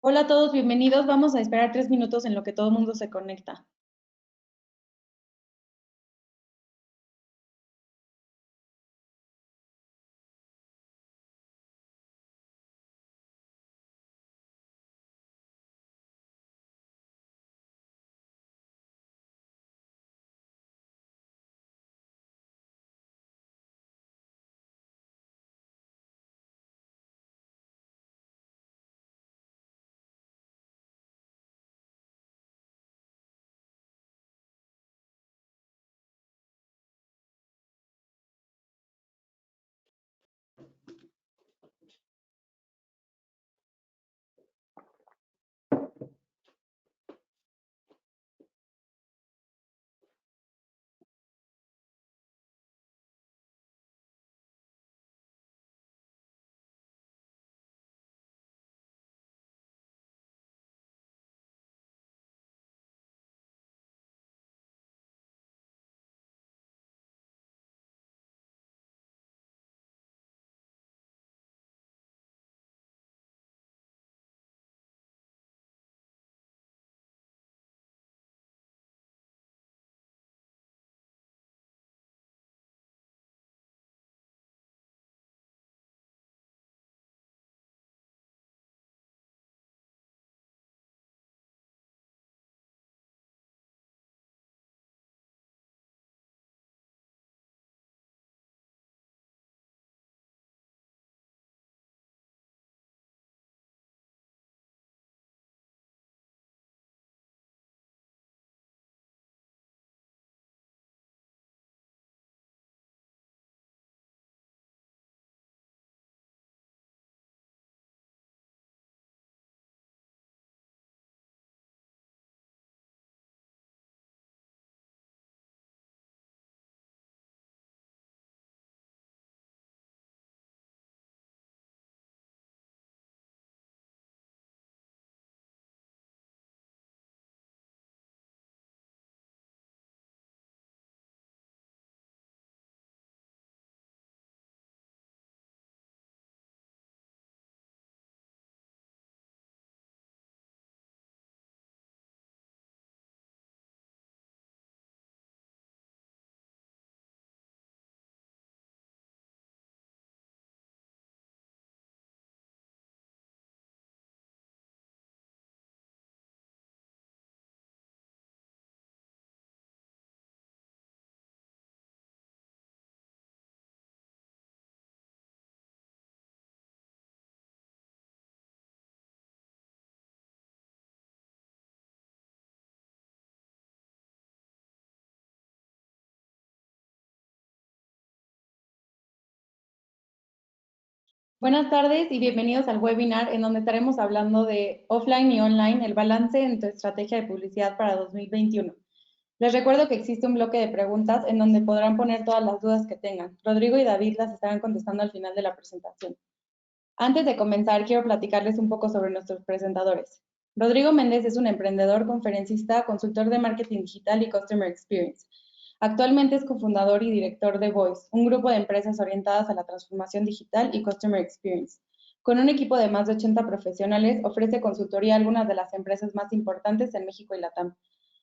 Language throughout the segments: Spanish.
Hola a todos, bienvenidos. Vamos a esperar 3 minutos en lo que todo el mundo se conecta. Buenas tardes y bienvenidos al webinar en donde estaremos hablando de offline y online, el balance en tu estrategia de publicidad para 2021. Les recuerdo que existe un bloque de preguntas en donde podrán poner todas las dudas que tengan. Rodrigo y David las estarán contestando al final de la presentación. Antes de comenzar, quiero platicarles un poco sobre nuestros presentadores. Rodrigo Méndez es un emprendedor, conferencista, consultor de marketing digital y customer experience. Actualmente es cofundador y director de Voice, un grupo de empresas orientadas a la transformación digital y customer experience. Con un equipo de más de 80 profesionales, ofrece consultoría a algunas de las empresas más importantes en México y Latam.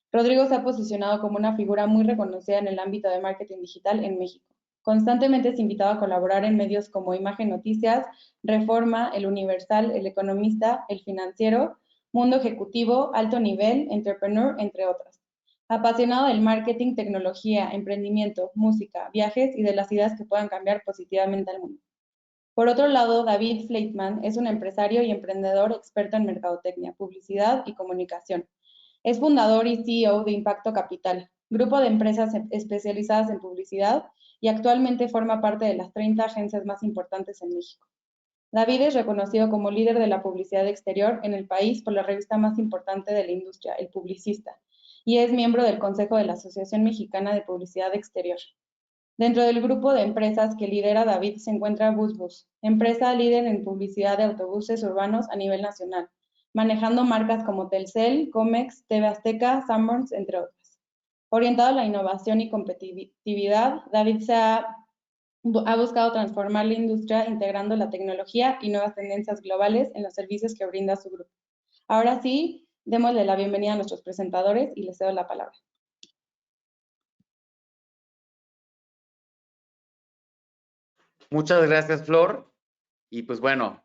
Rodrigo se ha posicionado como una figura muy reconocida en el ámbito de marketing digital en México. Constantemente es invitado a colaborar en medios como Imagen Noticias, Reforma, El Universal, El Economista, El Financiero, Mundo Ejecutivo, Alto Nivel, Entrepreneur, entre otras. Apasionado del marketing, tecnología, emprendimiento, música, viajes y de las ideas que puedan cambiar positivamente al mundo. Por otro lado, David Fleitman es un empresario y emprendedor experto en mercadotecnia, publicidad y comunicación. Es fundador y CEO de Impacto Capital, grupo de empresas especializadas en publicidad, y actualmente forma parte de las 30 agencias más importantes en México. David es reconocido como líder de la publicidad exterior en el país por la revista más importante de la industria, El Publicista, y es miembro del Consejo de la Asociación Mexicana de Publicidad Exterior. Dentro del grupo de empresas que lidera David se encuentra BusBus, empresa líder en publicidad de autobuses urbanos a nivel nacional, manejando marcas como Telcel, Comex, TV Azteca, Sanborns, entre otras. Orientado a la innovación y competitividad, David ha buscado transformar la industria integrando la tecnología y nuevas tendencias globales en los servicios que brinda su grupo. Ahora sí, démosle la bienvenida a nuestros presentadores y les cedo la palabra. Muchas gracias, Flor. Y pues bueno,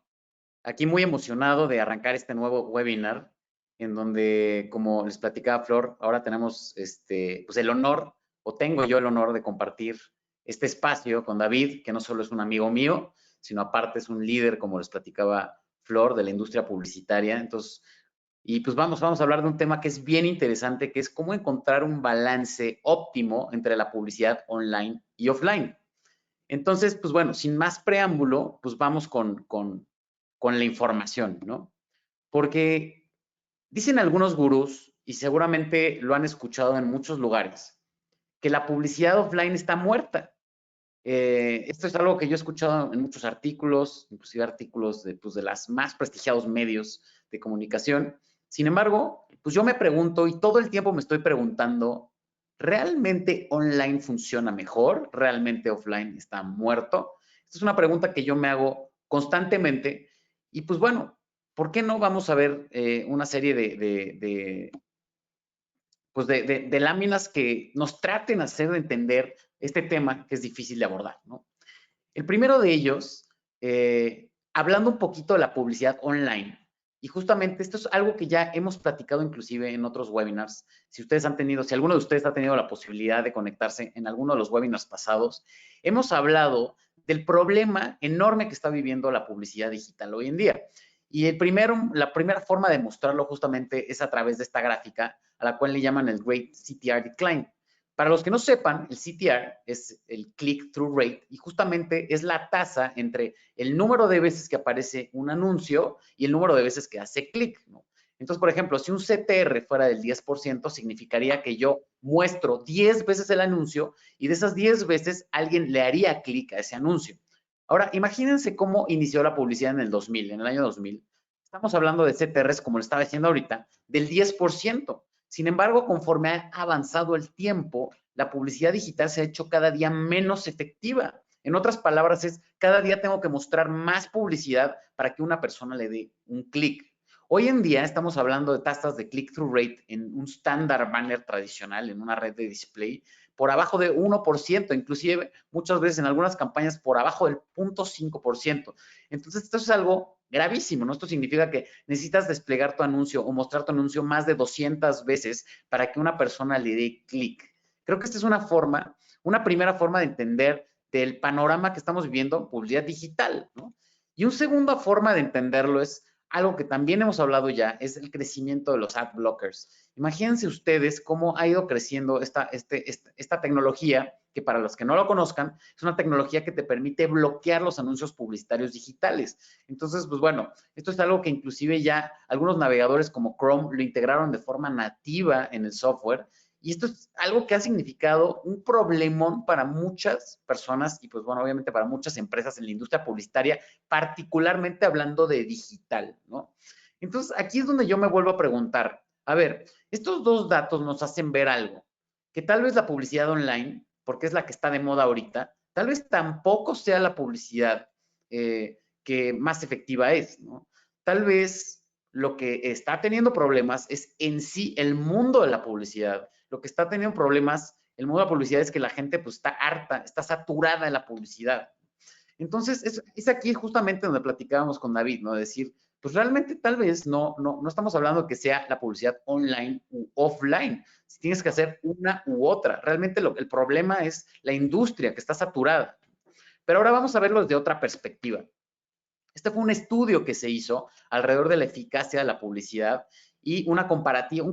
aquí muy emocionado de arrancar este nuevo webinar, en donde, como les platicaba Flor, ahora tenemos pues el honor, o tengo yo el honor de compartir este espacio con David, que no solo es un amigo mío, sino aparte es un líder, como les platicaba Flor, de la industria publicitaria. Entonces, y pues vamos a hablar de un tema que es bien interesante, que es cómo encontrar un balance óptimo entre la publicidad online y offline. Entonces, pues bueno, sin más preámbulo, pues vamos con la información, ¿no? Porque dicen algunos gurús, y seguramente lo han escuchado en muchos lugares, que la publicidad offline está muerta. Esto es algo que yo he escuchado en muchos artículos, inclusive artículos de las más prestigiados medios de comunicación. Sin embargo, pues yo me pregunto, y todo el tiempo me estoy preguntando, ¿realmente online funciona mejor? ¿Realmente offline está muerto? Esta es una pregunta que yo me hago constantemente. Y pues bueno, ¿por qué no vamos a ver una serie de láminas que nos traten de hacer entender este tema que es difícil de abordar, ¿no? El primero de ellos, hablando un poquito de la publicidad online, y justamente esto es algo que ya hemos platicado inclusive en otros webinars. Si alguno de ustedes ha tenido la posibilidad de conectarse en alguno de los webinars pasados, hemos hablado del problema enorme que está viviendo la publicidad digital hoy en día. Y la primera forma de mostrarlo justamente es a través de esta gráfica, a la cual le llaman el Great CTR Decline. Para los que no sepan, el CTR es el click-through rate y justamente es la tasa entre el número de veces que aparece un anuncio y el número de veces que hace clic, ¿no? Entonces, por ejemplo, si un CTR fuera del 10%, significaría que yo muestro 10 veces el anuncio y de esas 10 veces alguien le haría clic a ese anuncio. Ahora, imagínense cómo inició la publicidad en el 2000, en el año 2000. Estamos hablando de CTRs, como le estaba diciendo ahorita, del 10%. Sin embargo, conforme ha avanzado el tiempo, la publicidad digital se ha hecho cada día menos efectiva. En otras palabras, es cada día tengo que mostrar más publicidad para que una persona le dé un clic. Hoy en día estamos hablando de tasas de click-through rate en un estándar banner tradicional, en una red de display, por abajo de 1%, inclusive muchas veces en algunas campañas por abajo del 0.5%. Entonces, esto es algo gravísimo, ¿no? Esto significa que necesitas desplegar tu anuncio o mostrar tu anuncio más de 200 veces para que una persona le dé clic. Creo que esta es una primera forma de entender del panorama que estamos viviendo, publicidad digital, ¿no? Y una segunda forma de entenderlo es algo que también hemos hablado ya, es el crecimiento de los ad blockers. Imagínense ustedes cómo ha ido creciendo esta tecnología, que para los que no lo conozcan, es una tecnología que te permite bloquear los anuncios publicitarios digitales. Entonces, pues bueno, esto es algo que inclusive ya algunos navegadores como Chrome lo integraron de forma nativa en el software. Y esto es algo que ha significado un problemón para muchas personas y pues bueno, obviamente para muchas empresas en la industria publicitaria, particularmente hablando de digital, ¿no? Entonces, aquí es donde yo me vuelvo a preguntar, a ver, estos dos datos nos hacen ver algo, que tal vez la publicidad online, porque es la que está de moda ahorita, tal vez tampoco sea la publicidad que más efectiva es, ¿no? Tal vez lo que está teniendo problemas es en sí el mundo de la publicidad. Lo que está teniendo problemas el mundo de la publicidad es que la gente pues está harta, está saturada de la publicidad. Entonces, es aquí justamente donde platicábamos con David, ¿no? De decir, pues realmente tal vez no estamos hablando de que sea la publicidad online u offline. Si tienes que hacer una u otra. Realmente el problema es la industria que está saturada. Pero ahora vamos a verlo desde otra perspectiva. Este fue un estudio que se hizo alrededor de la eficacia de la publicidad y un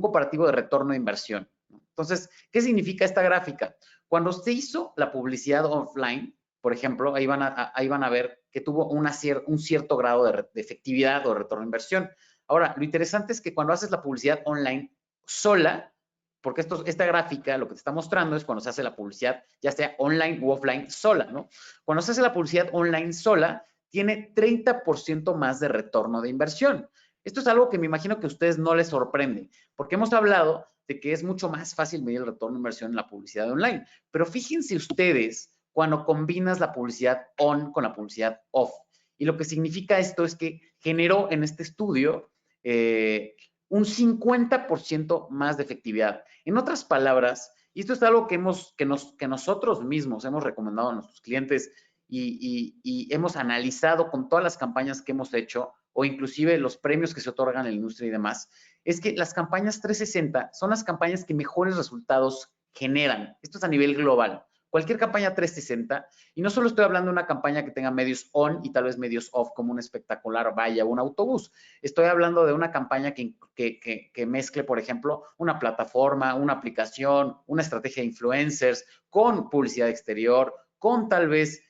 comparativo de retorno de inversión. Entonces, ¿qué significa esta gráfica? Cuando se hizo la publicidad offline, por ejemplo, ahí van a ver que tuvo un cierto grado de efectividad o retorno de inversión. Ahora, lo interesante es que cuando haces la publicidad online sola, porque esta gráfica lo que te está mostrando es cuando se hace la publicidad, ya sea online u offline, sola, ¿no? Cuando se hace la publicidad online sola, tiene 30% más de retorno de inversión. Esto es algo que me imagino que a ustedes no les sorprende, porque hemos hablado de que es mucho más fácil medir el retorno de inversión en la publicidad online. Pero fíjense ustedes cuando combinas la publicidad on con la publicidad off. Y lo que significa esto es que generó en este estudio un 50% más de efectividad. En otras palabras, y esto es algo que nosotros mismos hemos recomendado a nuestros clientes y hemos analizado con todas las campañas que hemos hecho, o inclusive los premios que se otorgan en la industria y demás, es que las campañas 360 son las campañas que mejores resultados generan. Esto es a nivel global. Cualquier campaña 360, y no solo estoy hablando de una campaña que tenga medios on y tal vez medios off, como un espectacular valla o un autobús. Estoy hablando de una campaña que mezcle, por ejemplo, una plataforma, una aplicación, una estrategia de influencers, con publicidad exterior, con tal vez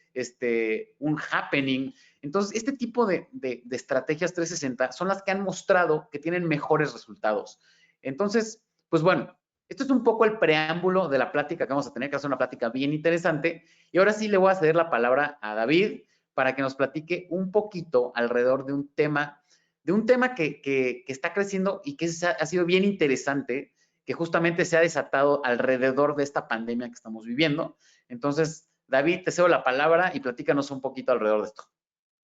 un happening. Entonces, este tipo de estrategias 360 son las que han mostrado que tienen mejores resultados. Entonces, pues bueno, esto es un poco el preámbulo de la plática que vamos a tener, que va a ser una plática bien interesante. Y ahora sí le voy a ceder la palabra a David para que nos platique un poquito alrededor de un tema que está creciendo y que ha sido bien interesante, que justamente se ha desatado alrededor de esta pandemia que estamos viviendo. Entonces, David, te cedo la palabra y platícanos un poquito alrededor de esto.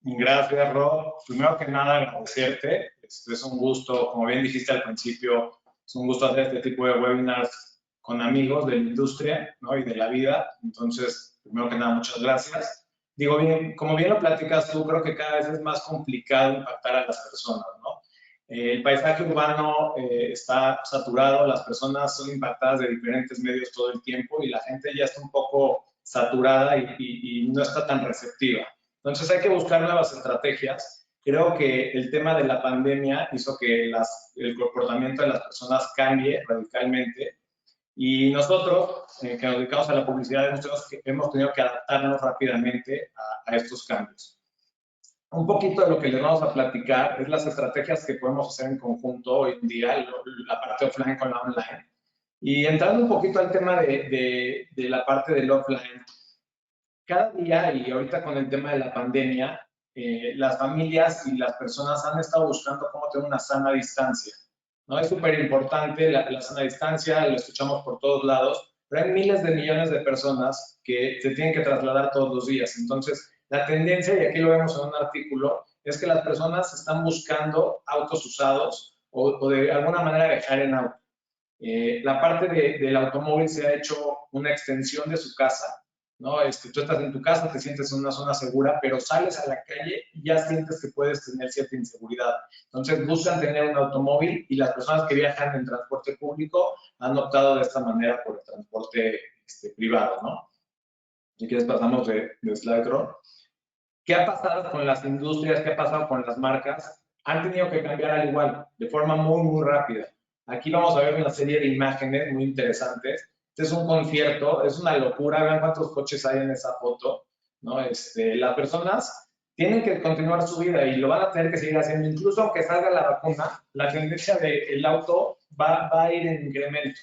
Gracias, Rob. Primero que nada, agradecerte. Es un gusto, como bien dijiste al principio, es un gusto hacer este tipo de webinars con amigos de la industria, ¿no? Y de la vida. Entonces, primero que nada, muchas gracias. Digo, bien, como bien lo platicas tú, creo que cada vez es más complicado impactar a las personas, ¿no? El paisaje urbano está saturado, las personas son impactadas de diferentes medios todo el tiempo y la gente ya está un poco saturada y no está tan receptiva. Entonces hay que buscar nuevas estrategias. Creo que el tema de la pandemia hizo que el comportamiento de las personas cambie radicalmente y nosotros, que nos dedicamos a la publicidad, hemos tenido que adaptarnos rápidamente a estos cambios. Un poquito de lo que les vamos a platicar es las estrategias que podemos hacer en conjunto hoy en día, la parte offline con la online. Y entrando un poquito al tema de la parte del offline, cada día y ahorita con el tema de la pandemia, las familias y las personas han estado buscando cómo tener una sana distancia, ¿no? Es súper importante la sana distancia, lo escuchamos por todos lados, pero hay miles de millones de personas que se tienen que trasladar todos los días. Entonces, la tendencia, y aquí lo vemos en un artículo, es que las personas están buscando autos usados o de alguna manera viajar en auto. La parte del automóvil se ha hecho una extensión de su casa, ¿no? Tú estás en tu casa, te sientes en una zona segura, pero sales a la calle y ya sientes que puedes tener cierta inseguridad. Entonces buscan tener un automóvil y las personas que viajan en transporte público han optado de esta manera por el transporte privado, ¿no? Si quieres pasamos de slide, Rob. ¿Qué ha pasado con las industrias? ¿Qué ha pasado con las marcas? Han tenido que cambiar al igual, de forma muy, muy rápida. Aquí vamos a ver una serie de imágenes muy interesantes. Este es un concierto, es una locura. Vean cuántos coches hay en esa foto, ¿no? Las personas tienen que continuar su vida y lo van a tener que seguir haciendo. Incluso aunque salga la vacuna, la tendencia del auto va a ir en incremento.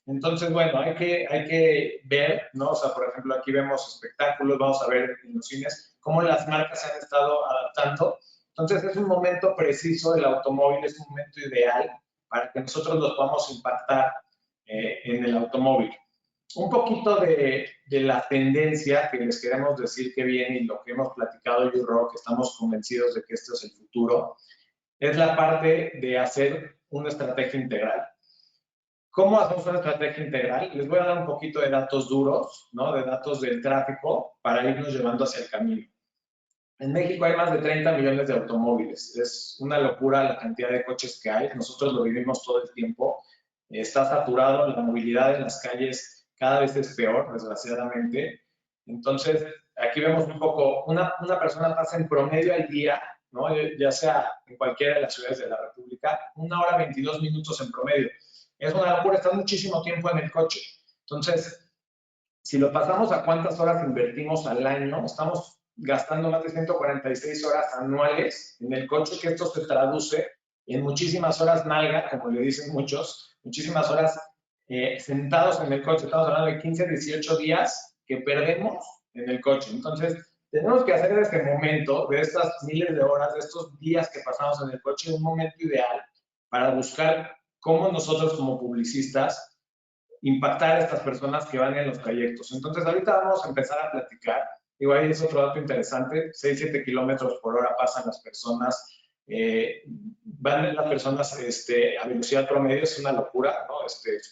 Entonces, bueno, hay que ver, ¿no? O sea, por ejemplo, aquí vemos espectáculos, vamos a ver en los cines cómo las marcas se han estado adaptando. Entonces, es un momento preciso del automóvil, es un momento ideal para que nosotros los podamos impactar en el automóvil. Un poquito de la tendencia que les queremos decir que viene y lo que hemos platicado yo y Rob, que estamos convencidos de que esto es el futuro, es la parte de hacer una estrategia integral. ¿Cómo hacemos una estrategia integral? Les voy a dar un poquito de datos duros, ¿no? De datos del tráfico para irnos llevando hacia el camino. En México hay más de 30 millones de automóviles. Es una locura la cantidad de coches que hay. Nosotros lo vivimos todo el tiempo. Está saturado, la movilidad en las calles cada vez es peor, desgraciadamente. Entonces, aquí vemos un poco, una persona pasa en promedio al día, ¿no? Ya sea en cualquiera de las ciudades de la República, 1 hora 22 minutos en promedio. Es una locura, está muchísimo tiempo en el coche. Entonces, si lo pasamos a cuántas horas invertimos al año, estamos gastando más de 146 horas anuales en el coche, que esto se traduce en muchísimas horas nalga, como le dicen muchos, muchísimas horas sentados en el coche. Estamos hablando de 15, 18 días que perdemos en el coche. Entonces, tenemos que hacer de este momento, de estas miles de horas, de estos días que pasamos en el coche, un momento ideal para buscar cómo nosotros como publicistas impactar a estas personas que van en los trayectos. Entonces, ahorita vamos a empezar a platicar. Igual es otro dato interesante, 6-7 kilómetros por hora pasan las personas van las personas a velocidad promedio, es una locura, ¿no?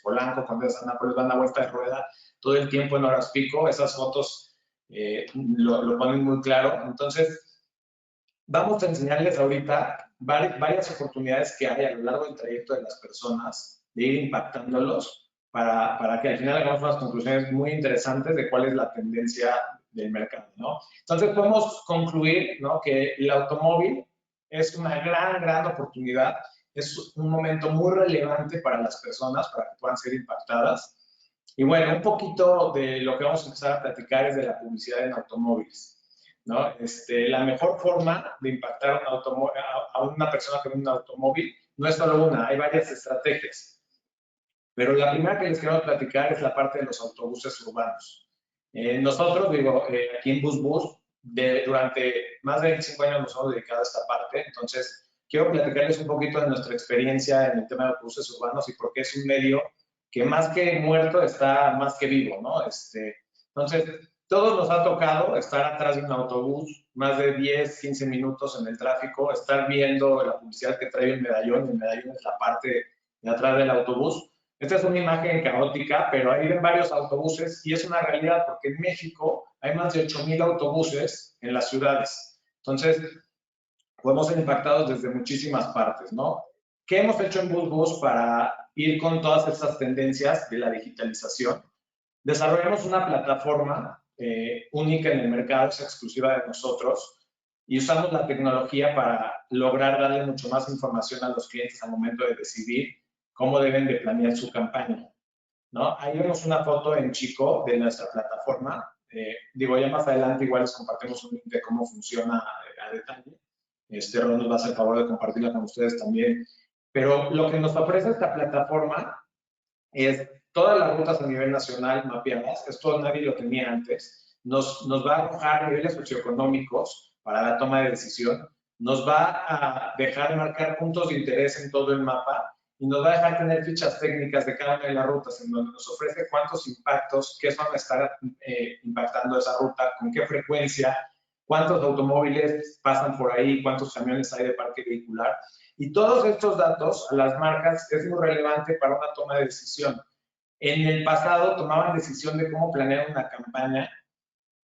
Polanco, Condesa, Nápoles, van a vuelta de rueda todo el tiempo en horas pico. Esas fotos lo ponen muy claro. Entonces, vamos a enseñarles ahorita varias oportunidades que hay a lo largo del trayecto de las personas de ir impactándolos para que al final hagamos unas conclusiones muy interesantes de cuál es la tendencia del mercado, ¿no? Entonces, podemos concluir, ¿no?, que el automóvil es una gran oportunidad, es un momento muy relevante para las personas, para que puedan ser impactadas. Y bueno, un poquito de lo que vamos a empezar a platicar es de la publicidad en automóviles, ¿no? La mejor forma de impactar a una persona con un automóvil no es solo una, hay varias estrategias. Pero la primera que les quiero platicar es la parte de los autobuses urbanos. Nosotros, aquí en BusBus, durante más de 25 años nos hemos dedicado a esta parte. Entonces, quiero platicarles un poquito de nuestra experiencia en el tema de autobuses urbanos y por qué es un medio que más que muerto está más que vivo, ¿no? Entonces, todos nos ha tocado estar atrás de un autobús más de 10, 15 minutos en el tráfico, estar viendo la publicidad que trae el medallón es la parte de atrás del autobús. Esta es una imagen caótica, pero ahí ven varios autobuses y es una realidad porque en México hay más de 8,000 autobuses en las ciudades. Entonces, podemos ser impactados desde muchísimas partes, ¿no? ¿Qué hemos hecho en BusBus para ir con todas estas tendencias de la digitalización? Desarrollamos una plataforma única en el mercado, es exclusiva de nosotros, y usamos la tecnología para lograr darle mucho más información a los clientes al momento de decidir cómo deben de planear su campaña, ¿no? Ahí vemos una foto en chico de nuestra plataforma. Ya más adelante igual les compartimos un link de cómo funciona a detalle. Ron nos va a hacer el favor de compartirla con ustedes también. Pero lo que nos ofrece esta plataforma es todas las rutas a nivel nacional mapeadas. Esto nadie lo tenía antes. Nos va a arrojar niveles socioeconómicos para la toma de decisión. Nos va a dejar marcar puntos de interés en todo el mapa y nos va a dejar tener fichas técnicas de cada una de las rutas, en donde nos ofrece cuántos impactos, qué van a estar impactando esa ruta, con qué frecuencia, cuántos automóviles pasan por ahí, cuántos camiones hay de parque vehicular. Y todos estos datos a las marcas es muy relevante para una toma de decisión. En el pasado tomaban decisión de cómo planear una campaña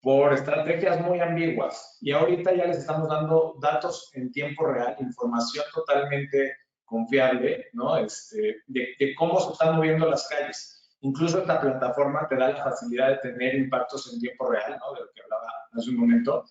por estrategias muy ambiguas y ahorita ya les estamos dando datos en tiempo real, información totalmente confiable, ¿no? De cómo se están moviendo las calles. Incluso esta plataforma te da la facilidad de tener impactos en tiempo real, ¿no?, de lo que hablaba hace un momento.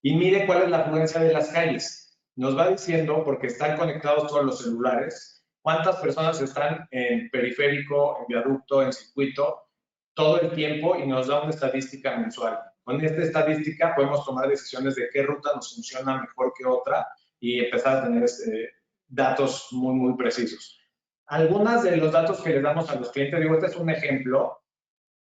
Y mire cuál es la afluencia de las calles. Nos va diciendo, porque están conectados todos los celulares, cuántas personas están en periférico, en viaducto, en circuito, todo el tiempo, y nos da una estadística mensual. Con esta estadística podemos tomar decisiones de qué ruta nos funciona mejor que otra y empezar a tener datos muy precisos. Algunos de los datos que les damos a los clientes, este es un ejemplo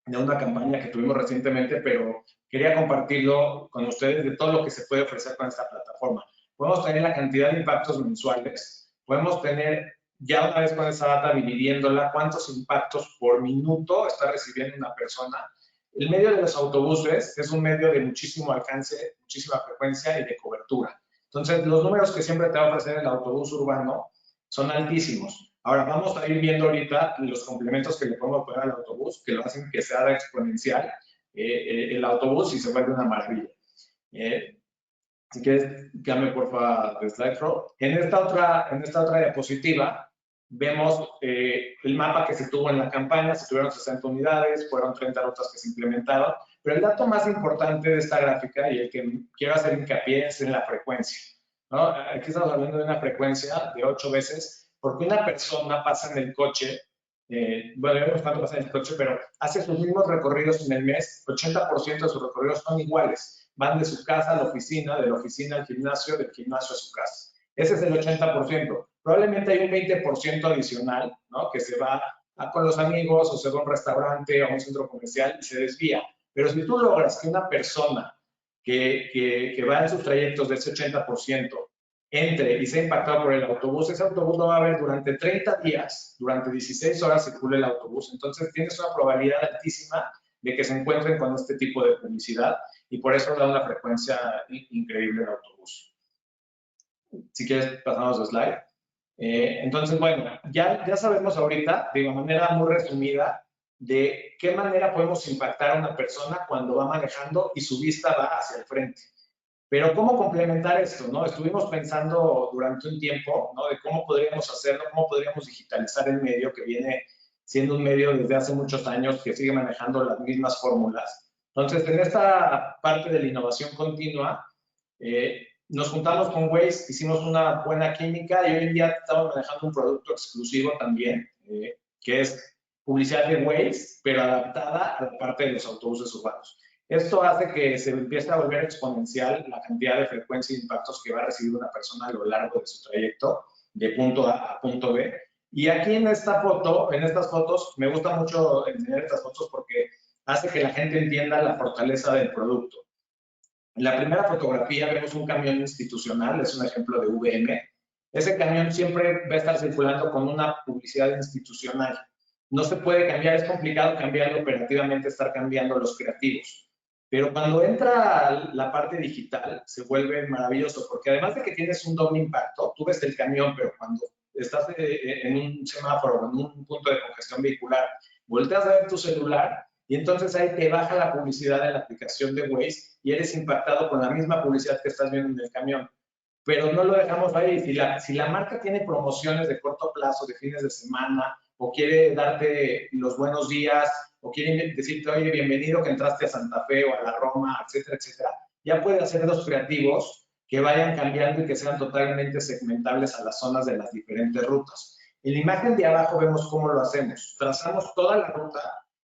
de una campaña que tuvimos recientemente, pero quería compartirlo con ustedes de todo lo que se puede ofrecer con esta plataforma. Podemos tener la cantidad de impactos mensuales, podemos tener ya una vez con esa data dividiéndola, cuántos impactos por minuto está recibiendo una persona. El medio de los autobuses es un medio de muchísimo alcance, muchísima frecuencia y de cobertura. Entonces, los números que siempre te va a ofrecer el autobús urbano son altísimos. Ahora, vamos a ir viendo ahorita los complementos que le podemos poner al autobús, que lo hacen que sea exponencial el autobús y se vuelve una maravilla. Si quieres, cambie por favor de slide, Ro. En esta otra diapositiva vemos el mapa que se tuvo en la campaña. Se tuvieron 60 unidades, fueron 30 rutas que se implementaron, pero el dato más importante de esta gráfica y el que quiero hacer hincapié es en la frecuencia, ¿no? Aquí estamos hablando de una frecuencia de 8 veces, porque una persona pasa en el coche, vemos cuánto pasa en el coche, pero hace sus mismos recorridos en el mes, 80% de sus recorridos son iguales. Van de su casa a la oficina, de la oficina al gimnasio, del gimnasio a su casa. Ese es el 80%. Probablemente hay un 20% adicional, ¿no?, que se va con los amigos o se va a un restaurante o a un centro comercial y se desvía. Pero si tú logras que una persona que va en sus trayectos de ese 80% entre y sea impactado por el autobús, ese autobús lo va a ver durante 30 días, durante 16 horas circula el autobús. Entonces tienes una probabilidad altísima de que se encuentren con este tipo de publicidad y por eso da una frecuencia increíble el autobús. Si quieres, pasamos a slide. Entonces, bueno, ya sabemos ahorita, de una manera muy resumida, de qué manera podemos impactar a una persona cuando va manejando y su vista va hacia el frente. Pero ¿cómo complementar esto? ¿No? Estuvimos pensando durante un tiempo, ¿no? De cómo podríamos hacerlo, cómo podríamos digitalizar el medio que viene siendo un medio desde hace muchos años que sigue manejando las mismas fórmulas. Entonces, en esta parte de la innovación continua, nos juntamos con Waze, hicimos una buena química y hoy en día estamos manejando un producto exclusivo también, que es publicidad de Waze, pero adaptada a la parte de los autobuses urbanos. Esto hace que se empiece a volver exponencial la cantidad de frecuencia e impactos que va a recibir una persona a lo largo de su trayecto de punto A a punto B. Y aquí en esta foto, en estas fotos, me gusta mucho enseñar estas fotos porque hace que la gente entienda la fortaleza del producto. En la primera fotografía vemos un camión institucional, es un ejemplo de VM. Ese camión siempre va a estar circulando con una publicidad institucional. No se puede cambiar, es complicado cambiarlo operativamente, estar cambiando los creativos. Pero cuando entra la parte digital, se vuelve maravilloso, porque además de que tienes un doble impacto, tú ves el camión, pero cuando estás en un semáforo, en un punto de congestión vehicular, volteas a ver tu celular y entonces ahí te baja la publicidad en la aplicación de Waze y eres impactado con la misma publicidad que estás viendo en el camión. Pero no lo dejamos ahí. Si la marca tiene promociones de corto plazo, de fines de semana, o quiere darte los buenos días, o quiere decirte, oye, bienvenido que entraste a Santa Fe o a la Roma, etcétera, etcétera, ya puede hacer los creativos que vayan cambiando y que sean totalmente segmentables a las zonas de las diferentes rutas. En la imagen de abajo vemos cómo lo hacemos. Trazamos toda la ruta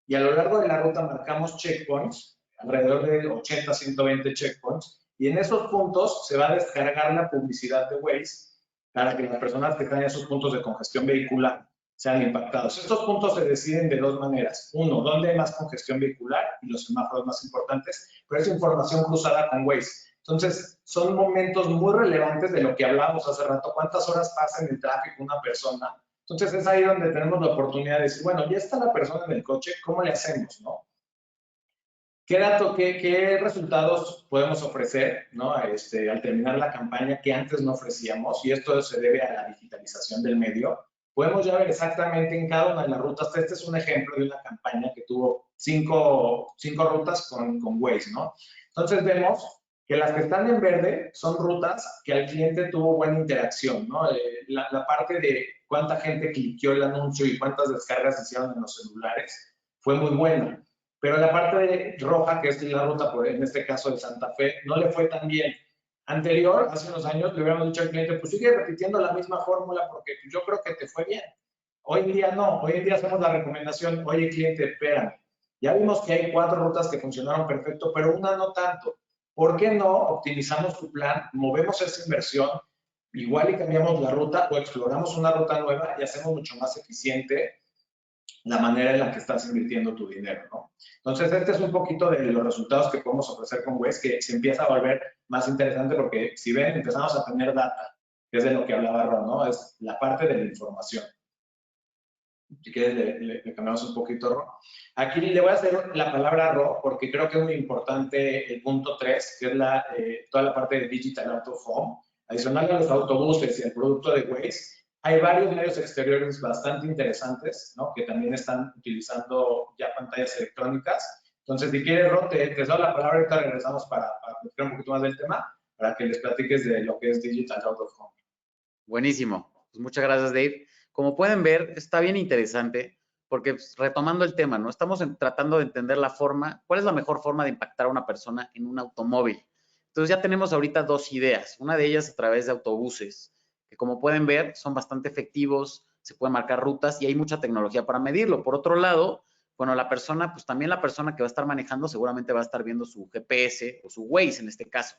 y a lo largo de la ruta marcamos checkpoints, alrededor de 80, 120 checkpoints, y en esos puntos se va a descargar la publicidad de Waze para que las personas que están en esos puntos de congestión vehicular sean impactados. Estos puntos se deciden de dos maneras. Uno, dónde hay más congestión vehicular y los semáforos más importantes, pero es información cruzada con Waze. Entonces, son momentos muy relevantes de lo que hablábamos hace rato, cuántas horas pasa en el tráfico una persona. Entonces, es ahí donde tenemos la oportunidad de decir, bueno, ya está la persona en el coche, ¿cómo le hacemos, no? ¿Qué resultados podemos ofrecer, ¿no? Al terminar la campaña que antes no ofrecíamos? Y esto se debe a la digitalización del medio. Podemos ya ver exactamente en cada una de las rutas. Este es un ejemplo de una campaña que tuvo cinco rutas con Waze, ¿no? Entonces vemos que las que están en verde son rutas que al cliente tuvo buena interacción, ¿no? La parte de cuánta gente cliqueó el anuncio y cuántas descargas hicieron en los celulares fue muy buena. Pero la parte roja, que es la ruta, en este caso de Santa Fe, no le fue tan bien. Anterior, hace unos años, le hubiéramos dicho al cliente, pues sigue repitiendo la misma fórmula porque yo creo que te fue bien. Hoy en día no, hoy en día hacemos la recomendación, oye cliente, espérame, ya vimos que hay 4 rutas que funcionaron perfecto, pero una no tanto. ¿Por qué no optimizamos tu plan, movemos esa inversión, igual y cambiamos la ruta o exploramos una ruta nueva y hacemos mucho más eficiente la manera en la que estás invirtiendo tu dinero, ¿no? Entonces, este es un poquito de los resultados que podemos ofrecer con Waze, que se empieza a volver más interesante porque, si ven, empezamos a tener data, que es de lo que hablaba Ron, ¿no? Es la parte de la información. Si quieres, le cambiamos un poquito, Ron. Aquí le voy a hacer la palabra Ron porque creo que es muy importante el punto 3, que es toda la parte de Digital Out of Home. Adicional a los autobuses y el producto de Waze, hay varios medios exteriores bastante interesantes, ¿no? Que también están utilizando ya pantallas electrónicas. Entonces, si quieres, Ron, te doy la palabra, ahorita regresamos para platicar un poquito más del tema, para que les platiques de lo que es Digital Out of Home. Buenísimo. Pues muchas gracias, Dave. Como pueden ver, está bien interesante porque retomando el tema, ¿no? Estamos tratando de entender la forma, cuál es la mejor forma de impactar a una persona en un automóvil. Entonces ya tenemos ahorita dos ideas. Una de ellas a través de autobuses, que como pueden ver son bastante efectivos, se pueden marcar rutas y hay mucha tecnología para medirlo. Por otro lado, bueno, la persona, pues también la persona que va a estar manejando seguramente va a estar viendo su GPS o su Waze en este caso.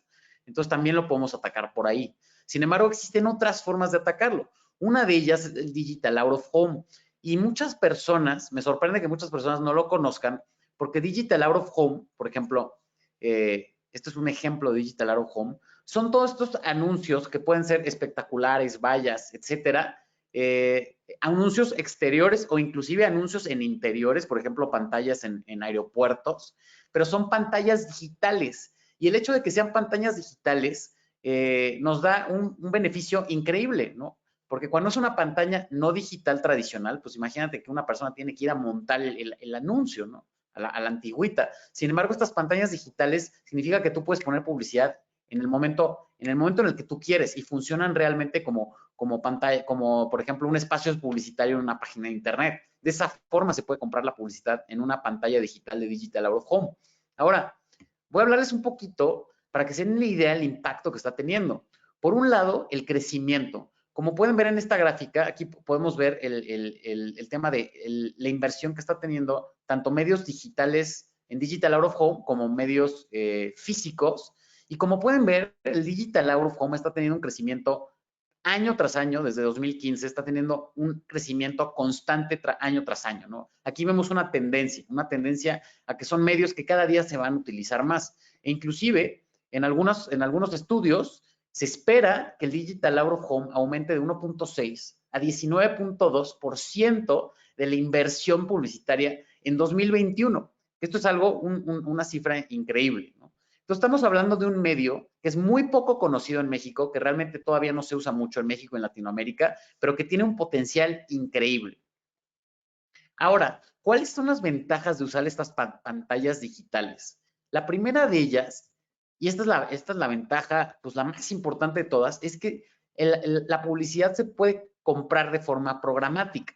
Entonces también lo podemos atacar por ahí. Sin embargo, existen otras formas de atacarlo. Una de ellas es el Digital Out of Home. Y muchas personas, me sorprende que muchas personas no lo conozcan, porque Digital Out of Home, por ejemplo, este es un ejemplo de Digital Out of Home, son todos estos anuncios que pueden ser espectaculares, vallas, etcétera, anuncios exteriores o inclusive anuncios en interiores, por ejemplo, pantallas en aeropuertos, pero son pantallas digitales. Y el hecho de que sean pantallas digitales nos da un beneficio increíble, ¿no? Porque cuando es una pantalla no digital tradicional, pues imagínate que una persona tiene que ir a montar el anuncio, ¿no? A la antigüita. Sin embargo, estas pantallas digitales significa que tú puedes poner publicidad en el momento en el que tú quieres y funcionan realmente como pantalla, como por ejemplo un espacio publicitario en una página de internet. De esa forma se puede comprar la publicidad en una pantalla digital de Digital Out of Home. Ahora, voy a hablarles un poquito para que se den la idea del impacto que está teniendo. Por un lado, el crecimiento. Como pueden ver en esta gráfica, aquí podemos ver el tema de la inversión que está teniendo tanto medios digitales en Digital Out of Home como medios físicos. Y como pueden ver, el Digital Out of Home está teniendo un crecimiento año tras año, desde 2015, está teniendo un crecimiento constante año tras año, ¿no? Aquí vemos una tendencia a que son medios que cada día se van a utilizar más. E inclusive, en algunos estudios, se espera que el Digital Out of Home aumente de 1.6 a 19.2% de la inversión publicitaria en 2021. Esto es algo, una cifra increíble, ¿no? Entonces, estamos hablando de un medio que es muy poco conocido en México, que realmente todavía no se usa mucho en México y en Latinoamérica, pero que tiene un potencial increíble. Ahora, ¿cuáles son las ventajas de usar estas pantallas digitales? La primera de ellas, y esta es la ventaja, pues la más importante de todas, es que la publicidad se puede comprar de forma programática.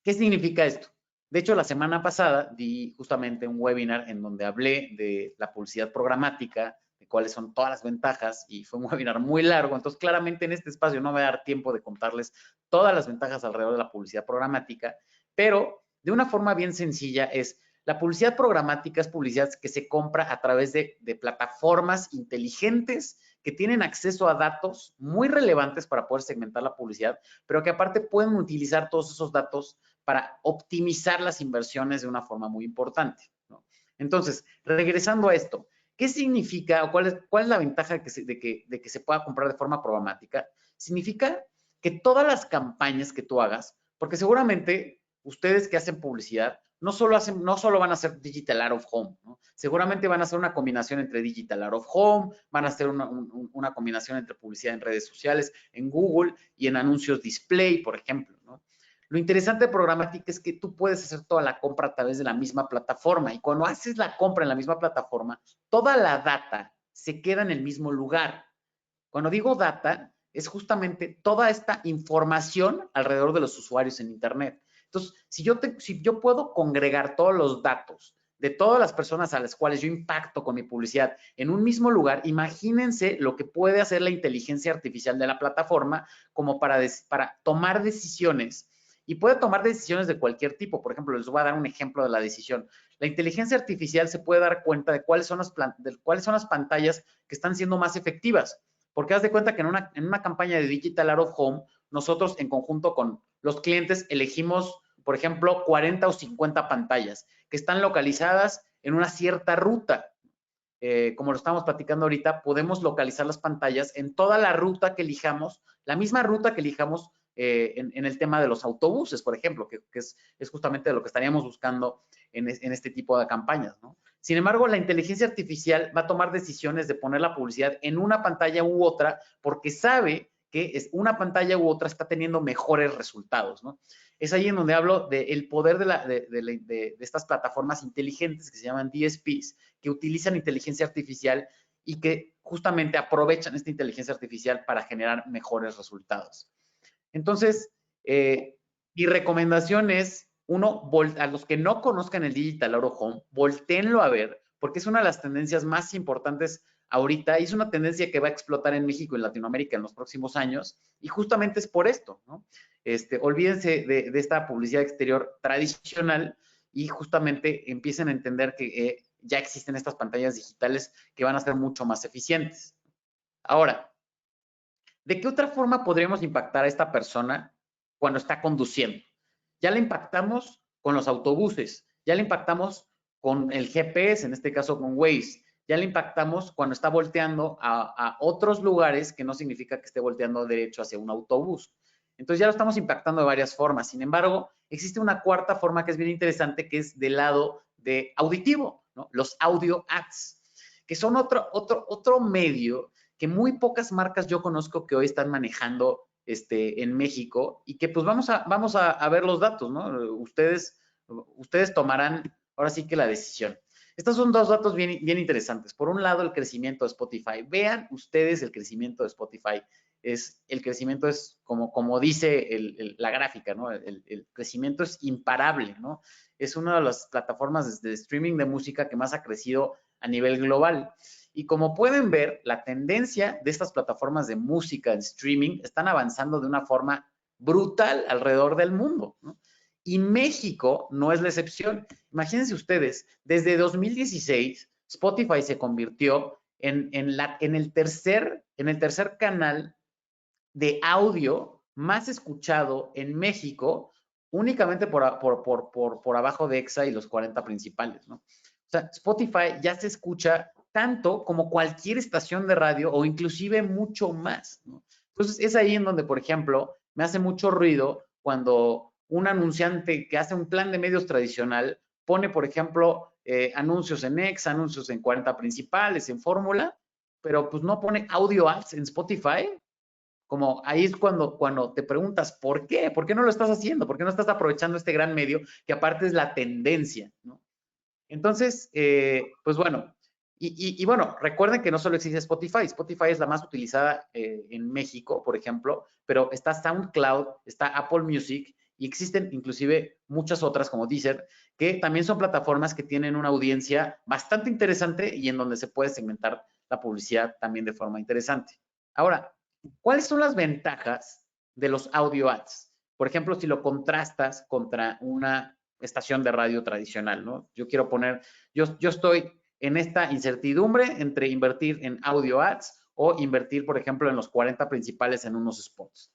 ¿Qué significa esto? De hecho, la semana pasada di justamente un webinar en donde hablé de la publicidad programática, de cuáles son todas las ventajas, y fue un webinar muy largo, entonces claramente en este espacio no me va a dar tiempo de contarles todas las ventajas alrededor de la publicidad programática, pero de una forma bien sencilla es, la publicidad programática es publicidad que se compra a través de plataformas inteligentes que tienen acceso a datos muy relevantes para poder segmentar la publicidad, pero que aparte pueden utilizar todos esos datos para optimizar las inversiones de una forma muy importante, ¿no? Entonces, regresando a esto, ¿qué significa o cuál es la ventaja de que se pueda comprar de forma programática? Significa que todas las campañas que tú hagas, porque seguramente ustedes que hacen publicidad, no solo van a hacer Digital Out of Home, ¿no? Seguramente van a hacer una combinación entre Digital Out of Home, van a hacer una combinación entre publicidad en redes sociales, en Google y en anuncios display, por ejemplo, ¿no? Lo interesante de programática es que tú puedes hacer toda la compra a través de la misma plataforma y cuando haces la compra en la misma plataforma, toda la data se queda en el mismo lugar. Cuando digo data, es justamente toda esta información alrededor de los usuarios en Internet. Entonces, si yo puedo congregar todos los datos de todas las personas a las cuales yo impacto con mi publicidad en un mismo lugar, imagínense lo que puede hacer la inteligencia artificial de la plataforma como para tomar decisiones. Y puede tomar decisiones de cualquier tipo. Por ejemplo, les voy a dar un ejemplo de la decisión. La inteligencia artificial se puede dar cuenta de cuáles son las pantallas que están siendo más efectivas. Porque haz de cuenta que en una campaña de Digital Out of Home, nosotros en conjunto con los clientes elegimos, por ejemplo, 40 o 50 pantallas que están localizadas en una cierta ruta. Como lo estamos platicando ahorita, podemos localizar las pantallas en toda la ruta que elijamos, la misma ruta que elijamos en el tema de los autobuses, por ejemplo, que es justamente lo que estaríamos buscando en este tipo de campañas, ¿no? Sin embargo, la inteligencia artificial va a tomar decisiones de poner la publicidad en una pantalla u otra porque sabe que una pantalla u otra está teniendo mejores resultados, ¿no? Es ahí en donde hablo del poder de estas plataformas inteligentes que se llaman DSPs, que utilizan inteligencia artificial y que justamente aprovechan esta inteligencia artificial para generar mejores resultados. Entonces, mi recomendación es, uno, a los que no conozcan el Digital Out of Home, voltéenlo a ver, porque es una de las tendencias más importantes ahorita y es una tendencia que va a explotar en México y en Latinoamérica en los próximos años y justamente es por esto, ¿no? Olvídense de esta publicidad exterior tradicional y justamente empiecen a entender que ya existen estas pantallas digitales que van a ser mucho más eficientes. Ahora, ¿de qué otra forma podríamos impactar a esta persona cuando está conduciendo? Ya la impactamos con los autobuses, ya la impactamos con el GPS, en este caso con Waze, ya le impactamos cuando está volteando a otros lugares que no significa que esté volteando derecho hacia un autobús. Entonces ya lo estamos impactando de varias formas. Sin embargo, existe una cuarta forma que es bien interesante, que es del lado de auditivo, ¿no? Los audio ads, que son otro medio que muy pocas marcas yo conozco que hoy están manejando en México y que pues vamos a ver los datos, ¿no? Ustedes tomarán ahora sí que la decisión. Estos son dos datos bien interesantes. Por un lado, el crecimiento de Spotify. Vean ustedes el crecimiento de Spotify. El crecimiento es como dice la gráfica, ¿no? El crecimiento es imparable, ¿no? Es una de las plataformas de streaming de música que más ha crecido a nivel global. Y como pueden ver, la tendencia de estas plataformas de música en streaming están avanzando de una forma brutal alrededor del mundo, ¿no? Y México no es la excepción. Imagínense ustedes, desde 2016, Spotify se convirtió en el tercer canal de audio más escuchado en México, únicamente por abajo de EXA y los 40 principales, ¿no? O sea, Spotify ya se escucha tanto como cualquier estación de radio o inclusive mucho más, ¿no? Entonces, es ahí en donde, por ejemplo, me hace mucho ruido cuando un anunciante que hace un plan de medios tradicional pone, por ejemplo, anuncios en EXA, anuncios en 40 principales, en Fórmula, pero pues no pone audio ads en Spotify. Como ahí es cuando te preguntas, ¿por qué? ¿Por qué no lo estás haciendo? ¿Por qué no estás aprovechando este gran medio que aparte es la tendencia, ¿no? Entonces, pues bueno, y bueno, recuerden que no solo existe Spotify. Spotify es la más utilizada en México, por ejemplo, pero está SoundCloud, está Apple Music y existen inclusive muchas otras como Deezer, que también son plataformas que tienen una audiencia bastante interesante y en donde se puede segmentar la publicidad también de forma interesante. Ahora, ¿cuáles son las ventajas de los audio ads? Por ejemplo, si lo contrastas contra una estación de radio tradicional, ¿no? Yo estoy en esta incertidumbre entre invertir en audio ads o invertir, por ejemplo, en los 40 principales en unos spots.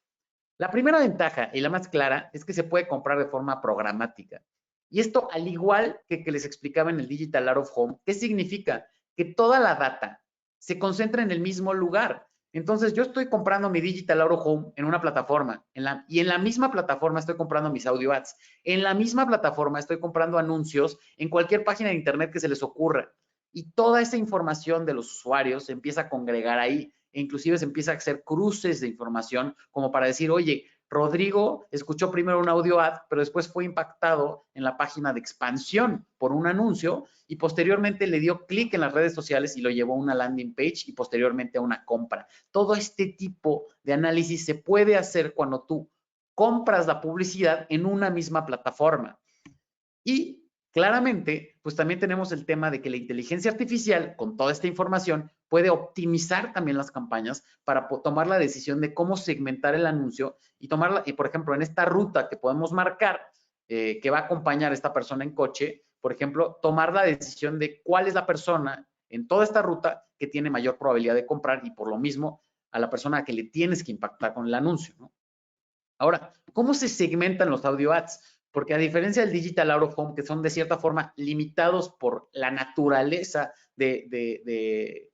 La primera ventaja y la más clara es que se puede comprar de forma programática. Y esto, al igual que les explicaba en el Digital Out of Home, ¿qué significa? Que toda la data se concentra en el mismo lugar. Entonces, yo estoy comprando mi Digital Out of Home en una plataforma y en la misma plataforma estoy comprando mis audio ads. En la misma plataforma estoy comprando anuncios en cualquier página de internet que se les ocurra. Y toda esa información de los usuarios se empieza a congregar ahí e inclusive se empieza a hacer cruces de información como para decir, oye, Rodrigo escuchó primero un audio ad, pero después fue impactado en la página de expansión por un anuncio y posteriormente le dio clic en las redes sociales y lo llevó a una landing page y posteriormente a una compra. Todo este tipo de análisis se puede hacer cuando tú compras la publicidad en una misma plataforma. Y claramente, pues también tenemos el tema de que la inteligencia artificial, con toda esta información, puede optimizar también las campañas para tomar la decisión de cómo segmentar el anuncio y tomarla, y por ejemplo, en esta ruta que podemos marcar, que va a acompañar a esta persona en coche, por ejemplo, tomar la decisión de cuál es la persona en toda esta ruta que tiene mayor probabilidad de comprar y por lo mismo a la persona a que le tienes que impactar con el anuncio, ¿no? Ahora, ¿cómo se segmentan los audio ads? Porque a diferencia del Digital Out of Home, que son de cierta forma limitados por la naturaleza de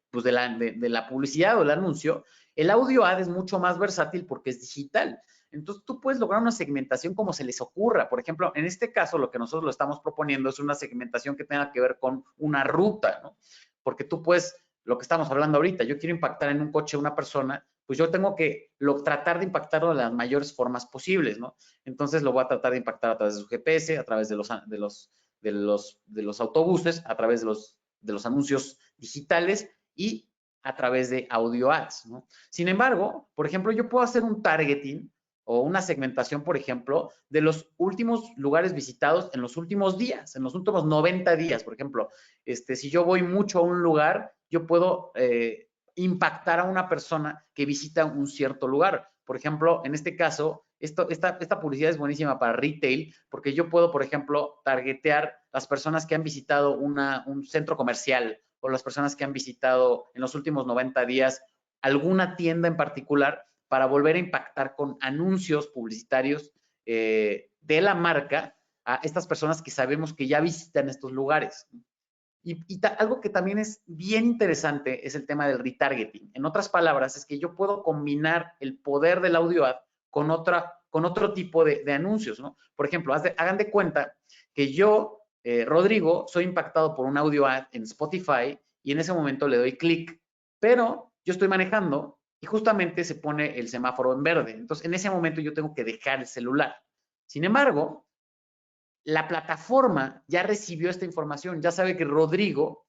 la publicidad o el anuncio, el audio ad es mucho más versátil porque es digital. Entonces, tú puedes lograr una segmentación como se les ocurra. Por ejemplo, en este caso, lo que nosotros lo estamos proponiendo es una segmentación que tenga que ver con una ruta, ¿no? Porque tú puedes, lo que estamos hablando ahorita, yo quiero impactar en un coche a una persona, pues yo tengo que tratar de impactarlo de las mayores formas posibles, ¿no? Entonces lo voy a tratar de impactar a través de su GPS, a través de los autobuses, a través de los anuncios digitales y a través de audio ads, ¿no? Sin embargo, por ejemplo, yo puedo hacer un targeting o una segmentación, por ejemplo, de los últimos lugares visitados en los últimos días, en los últimos 90 días, por ejemplo. Si yo voy mucho a un lugar, yo puedo impactar a una persona que visita un cierto lugar. Por ejemplo, en este caso, esta publicidad es buenísima para retail porque yo puedo, por ejemplo, targetear las personas que han visitado un centro comercial o las personas que han visitado en los últimos 90 días alguna tienda en particular para volver a impactar con anuncios publicitarios de la marca a estas personas que sabemos que ya visitan estos lugares. Y algo que también es bien interesante es el tema del retargeting. En otras palabras, es que yo puedo combinar el poder del audio ad con otro tipo de anuncios, ¿no? Por ejemplo, hagan de cuenta que yo, Rodrigo, soy impactado por un audio ad en Spotify y en ese momento le doy clic, pero yo estoy manejando y justamente se pone el semáforo en verde. Entonces, en ese momento yo tengo que dejar el celular. Sin embargo, la plataforma ya recibió esta información, ya sabe que Rodrigo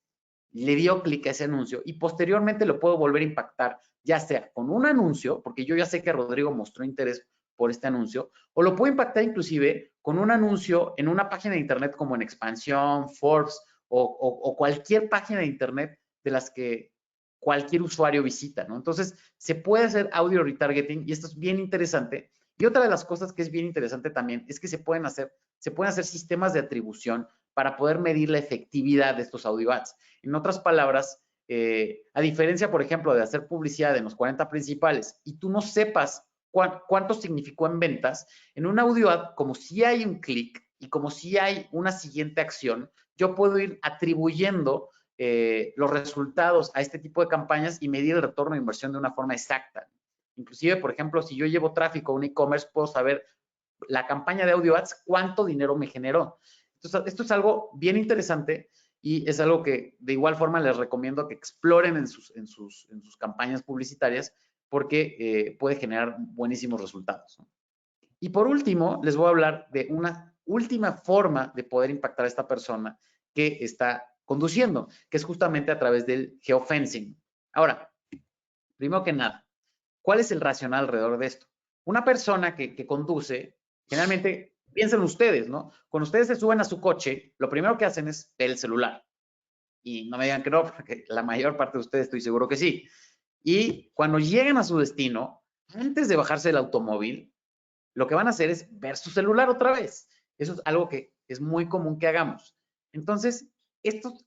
le dio clic a ese anuncio y posteriormente lo puedo volver a impactar, ya sea con un anuncio, porque yo ya sé que Rodrigo mostró interés por este anuncio, o lo puedo impactar inclusive con un anuncio en una página de internet como en Expansión, Forbes o cualquier página de internet de las que cualquier usuario visita, ¿no? Entonces, se puede hacer audio retargeting y esto es bien interesante. Y otra de las cosas que es bien interesante también es que se pueden hacer sistemas de atribución para poder medir la efectividad de estos audio ads. En otras palabras, a diferencia, por ejemplo, de hacer publicidad en los 40 principales y tú no sepas cuánto significó en ventas, en un audio ad, como si hay un clic y como si hay una siguiente acción, yo puedo ir atribuyendo los resultados a este tipo de campañas y medir el retorno de inversión de una forma exacta. Inclusive, por ejemplo, si yo llevo tráfico a un e-commerce, puedo saber la campaña de audio ads, cuánto dinero me generó. Entonces, esto es algo bien interesante y es algo que de igual forma les recomiendo que exploren en sus campañas publicitarias porque puede generar buenísimos resultados, ¿no? Y por último, les voy a hablar de una última forma de poder impactar a esta persona que está conduciendo, que es justamente a través del geofencing. Ahora, primero que nada, ¿cuál es el racional alrededor de esto? Una persona que conduce, generalmente, piensen ustedes, ¿no? Cuando ustedes se suben a su coche, lo primero que hacen es ver el celular. Y no me digan que no, porque la mayor parte de ustedes estoy seguro que sí. Y cuando lleguen a su destino, antes de bajarse del automóvil, lo que van a hacer es ver su celular otra vez. Eso es algo que es muy común que hagamos. Entonces, estos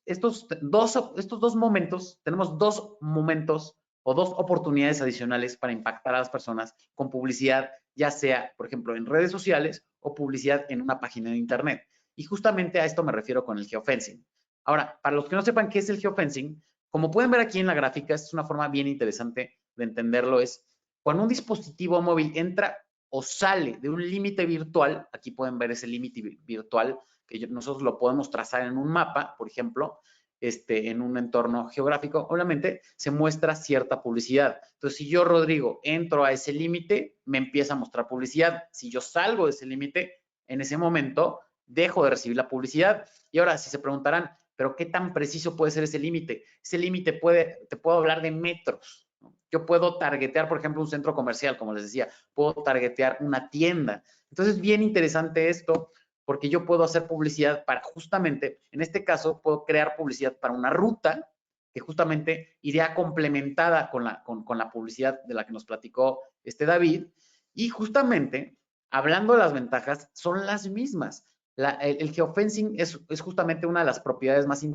dos momentos, tenemos dos momentos o dos oportunidades adicionales para impactar a las personas con publicidad, ya sea, por ejemplo, en redes sociales o publicidad en una página de internet. Y justamente a esto me refiero con el geofencing. Ahora, para los que no sepan qué es el geofencing, como pueden ver aquí en la gráfica, esta es una forma bien interesante de entenderlo, es cuando un dispositivo móvil entra o sale de un límite virtual, aquí pueden ver ese límite virtual, que nosotros lo podemos trazar en un mapa, por ejemplo, en un entorno geográfico, obviamente se muestra cierta publicidad. Entonces, si yo, Rodrigo, entro a ese límite, me empieza a mostrar publicidad. Si yo salgo de ese límite, en ese momento dejo de recibir la publicidad. Y ahora, si se preguntarán, ¿pero qué tan preciso puede ser ese límite? Ese límite te puedo hablar de metros. Yo puedo targetear, por ejemplo, un centro comercial, como les decía, puedo targetear una tienda. Entonces, bien interesante esto, porque yo puedo hacer publicidad para justamente, en este caso, puedo crear publicidad para una ruta que justamente iría complementada con la publicidad de la que nos platicó David. Y justamente, hablando de las ventajas, son las mismas. El geofencing es justamente una de las propiedades más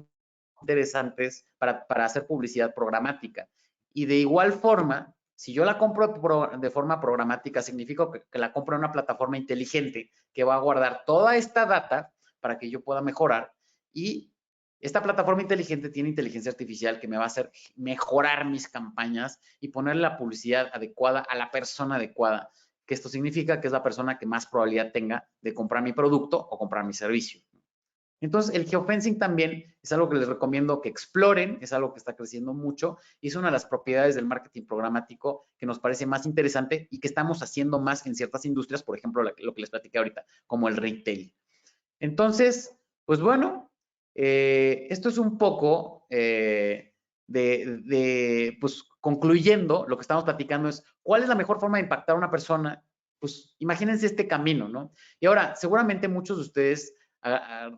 interesantes para hacer publicidad programática. Y de igual forma, si yo la compro de forma programática, significa que la compro en una plataforma inteligente que va a guardar toda esta data para que yo pueda mejorar. Y esta plataforma inteligente tiene inteligencia artificial que me va a hacer mejorar mis campañas y poner la publicidad adecuada a la persona adecuada, que esto significa que es la persona que más probabilidad tenga de comprar mi producto o comprar mi servicio. Entonces, el geofencing también es algo que les recomiendo que exploren, es algo que está creciendo mucho y es una de las propiedades del marketing programático que nos parece más interesante y que estamos haciendo más en ciertas industrias, por ejemplo, lo que les platiqué ahorita, como el retail. Entonces, pues bueno, esto es un poco pues concluyendo, lo que estamos platicando es, ¿cuál es la mejor forma de impactar a una persona? Pues imagínense este camino, ¿no? Y ahora, seguramente muchos de ustedes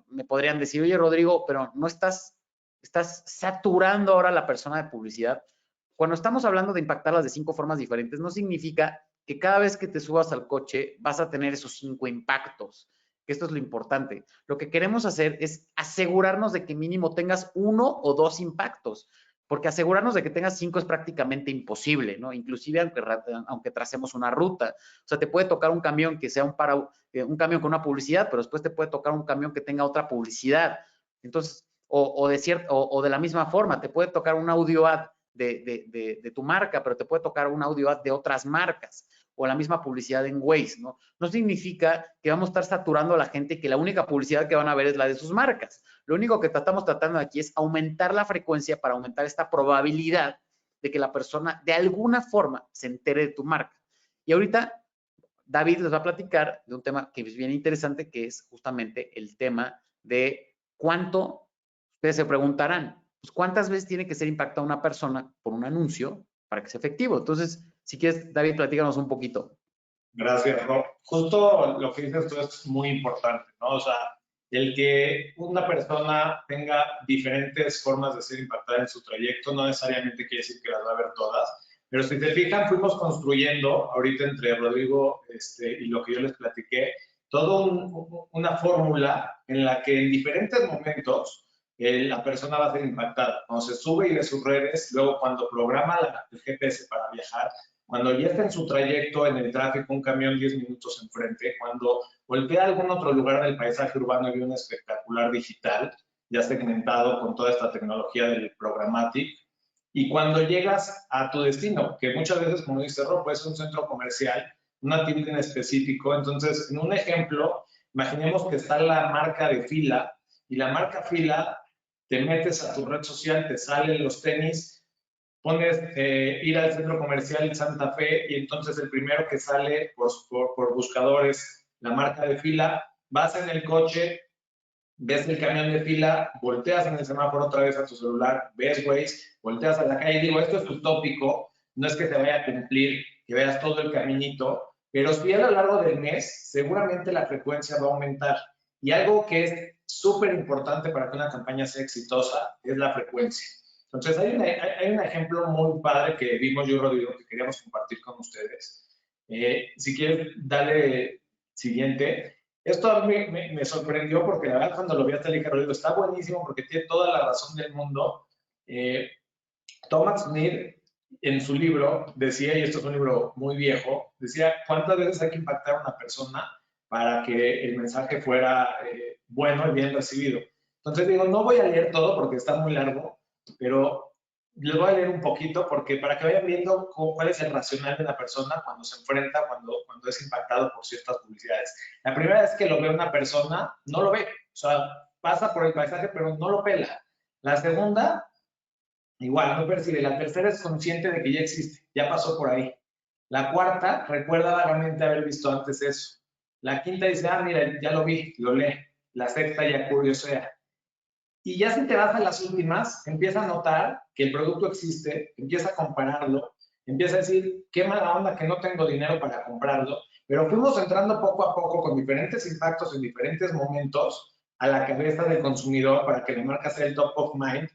me podrían decir, oye, Rodrigo, pero no estás saturando ahora a la persona de publicidad. Cuando estamos hablando de impactarlas de 5 formas diferentes, no significa que cada vez que te subas al coche vas a tener esos 5 impactos, que esto es lo importante. Lo que queremos hacer es asegurarnos de que mínimo tengas 1 o 2 impactos, porque asegurarnos de que tengas 5 es prácticamente imposible, ¿no? Inclusive aunque tracemos una ruta. O sea, te puede tocar un camión que sea un camión con una publicidad, pero después te puede tocar un camión que tenga otra publicidad. Entonces, o de la misma forma, te puede tocar un audio ad de tu marca, pero te puede tocar un audio ad de otras marcas o la misma publicidad en Waze, ¿no? No significa que vamos a estar saturando a la gente y que la única publicidad que van a ver es la de sus marcas. Lo único que estamos tratando aquí es aumentar la frecuencia para aumentar esta probabilidad de que la persona de alguna forma se entere de tu marca. Y ahorita David les va a platicar de un tema que es bien interesante, que es justamente el tema de cuánto, ustedes se preguntarán, pues cuántas veces tiene que ser impactada una persona por un anuncio para que sea efectivo. Entonces, si quieres, David, platícanos un poquito. Gracias, Rob. Justo lo que dices tú es muy importante, ¿no? O sea, el que una persona tenga diferentes formas de ser impactada en su trayecto no necesariamente quiere decir que las va a ver todas, pero si te fijan, fuimos construyendo ahorita entre Rodrigo y lo que yo les platiqué, toda una fórmula en la que en diferentes momentos la persona va a ser impactada. Cuando se sube y ve sus redes, luego cuando programa el GPS para viajar, cuando ya está en su trayecto en el tráfico, un camión 10 minutos enfrente, cuando voltea a algún otro lugar del paisaje urbano y ve un espectacular digital, ya segmentado con toda esta tecnología del programmatic, y cuando llegas a tu destino, que muchas veces, como dice Rob, puede ser un centro comercial, una tienda en específico. Entonces, en un ejemplo, imaginemos que está la marca de Fila, y la marca Fila, te metes a tu red social, te salen los tenis, pones ir al centro comercial Santa Fe y entonces el primero que sale por buscadores, la marca de Fila, vas en el coche, ves el camión de Fila, volteas en el semáforo otra vez a tu celular, ves Waze, volteas a la calle. Digo, esto es utópico, no es que te vaya a cumplir, que veas todo el caminito, pero sí a lo largo del mes seguramente la frecuencia va a aumentar. Y algo que es súper importante para que una campaña sea exitosa es la frecuencia. Entonces, hay un ejemplo muy padre que vimos yo y Rodrigo que queríamos compartir con ustedes. Si quieres, dale siguiente. Esto a mí me sorprendió porque la verdad cuando lo vi hasta le dije, Rodrigo, está buenísimo porque tiene toda la razón del mundo. Thomas Smith en su libro decía, y esto es un libro muy viejo, decía cuántas veces hay que impactar a una persona para que el mensaje fuera bueno y bien recibido. Entonces digo, no voy a leer todo porque está muy largo, pero les voy a leer un poquito porque para que vayan viendo cuál es el racional de una persona cuando se enfrenta, cuando es impactado por ciertas publicidades. La primera vez que lo ve una persona, no lo ve, o sea, pasa por el paisaje, pero no lo pela. La segunda, igual, no percibe. La tercera es consciente de que ya existe, ya pasó por ahí. La cuarta, recuerda vagamente haber visto antes eso. La quinta dice, ah, mira, ya lo vi, lo lee. La sexta ya curiosea. Y ya si te vas a las últimas, empieza a notar que el producto existe, empieza a compararlo, empieza a decir, qué mala onda que no tengo dinero para comprarlo, pero fuimos entrando poco a poco con diferentes impactos en diferentes momentos a la cabeza del consumidor para que la marca sea el top of mind.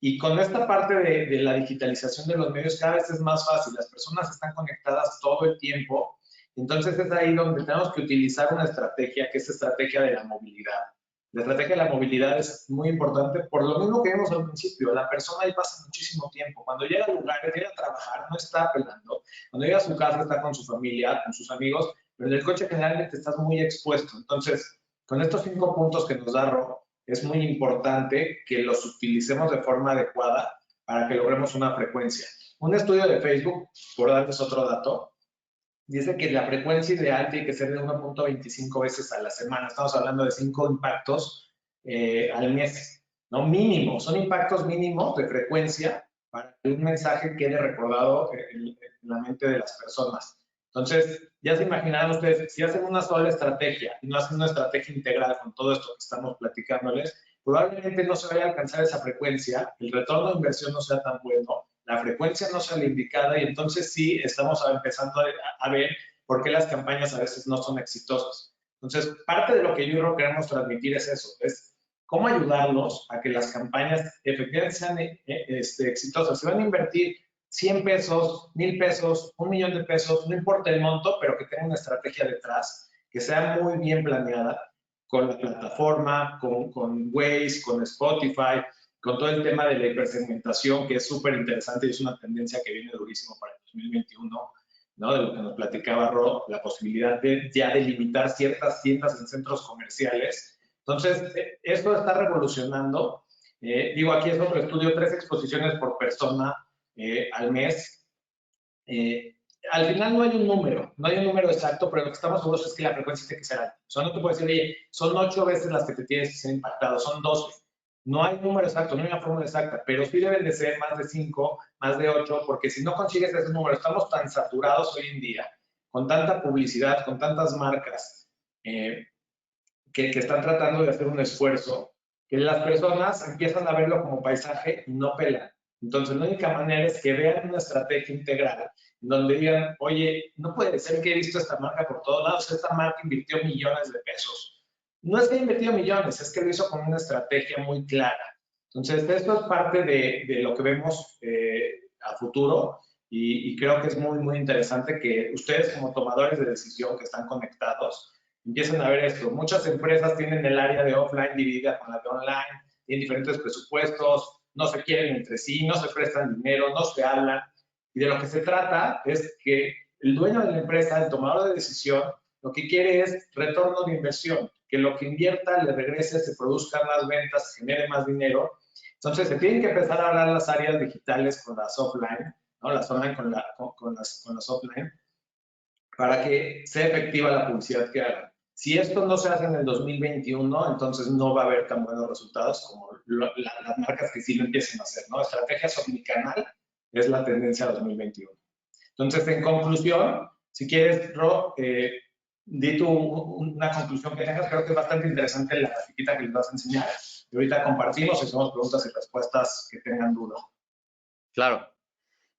Y con esta parte de la digitalización de los medios cada vez es más fácil, las personas están conectadas todo el tiempo, entonces es ahí donde tenemos que utilizar una estrategia que es estrategia de la movilidad. La estrategia de la movilidad es muy importante por lo mismo que vimos al principio. La persona ahí pasa muchísimo tiempo. Cuando llega a lugares, llega a trabajar, no está apelando. Cuando llega a su casa, está con su familia, con sus amigos, pero en el coche generalmente estás muy expuesto. Entonces, con estos 5 puntos que nos da Rob, es muy importante que los utilicemos de forma adecuada para que logremos una frecuencia. Un estudio de Facebook, por darles otro dato, dice que la frecuencia ideal tiene que ser de 1.25 veces a la semana. Estamos hablando de 5 impactos al mes, ¿no? Mínimo, son impactos mínimos de frecuencia para que un mensaje quede recordado en la mente de las personas. Entonces, ya se imaginarán ustedes, si hacen una sola estrategia y no hacen una estrategia integral con todo esto que estamos platicándoles, probablemente no se vaya a alcanzar esa frecuencia, el retorno de inversión no sea tan bueno, la frecuencia no sea la indicada y entonces sí estamos empezando a ver por qué las campañas a veces no son exitosas. Entonces, parte de lo que yo creo que queremos transmitir es eso, es cómo ayudarlos a que las campañas efectivamente sean exitosas. Se van a invertir 100 pesos, 1000 pesos, 1 millón de pesos, no importa el monto, pero que tenga una estrategia detrás, que sea muy bien planeada con la plataforma, con Waze, con Spotify, con todo el tema de la hipersegmentación, que es súper interesante y es una tendencia que viene durísimo para el 2021, ¿no? De lo que nos platicaba Rob, la posibilidad de ya delimitar ciertas tiendas en centros comerciales. Entonces, esto está revolucionando. Digo, aquí es otro estudio, 3 exposiciones por persona al mes. Al final no hay un número exacto, pero lo que estamos seguros es que la frecuencia tiene que ser alta. O sea, no te puedo decir, oye, son 8 veces las que te tienes que ser impactado, son 12. No hay número exacto, no hay una fórmula exacta, pero sí deben de ser más de 5, más de 8, porque si no consigues ese número, estamos tan saturados hoy en día, con tanta publicidad, con tantas marcas que están tratando de hacer un esfuerzo, que las personas empiezan a verlo como paisaje y no pelan. Entonces, la única manera es que vean una estrategia integral donde digan, oye, no puede ser que he visto esta marca por todos lados, esta marca invirtió millones de pesos. No es que haya invertido millones, es que lo hizo con una estrategia muy clara. Entonces, esto es parte de lo que vemos a futuro y creo que es muy, muy interesante que ustedes como tomadores de decisión que están conectados, empiecen a ver esto. Muchas empresas tienen el área de offline dividida con la de online, tienen diferentes presupuestos, no se quieren entre sí, no se prestan dinero, no se hablan. Y de lo que se trata es que el dueño de la empresa, el tomador de decisión, lo que quiere es retorno de inversión, que lo que invierta le regrese, se produzcan más ventas, se genere más dinero. Entonces, se tienen que empezar a hablar las áreas digitales con las offline, ¿no? Las online con las offline, para que sea efectiva la publicidad que hagan. Si esto no se hace en el 2021, entonces no va a haber tan buenos resultados como las marcas que sí lo empiecen a hacer, ¿no? Estrategias omnicanal es la tendencia 2021. Entonces, en conclusión, si quieres, Ro, di tú una conclusión que tengas. Creo que es bastante interesante la grafiquita que les vas a enseñar. Y ahorita compartimos y hacemos preguntas y respuestas que tengan duda. Claro.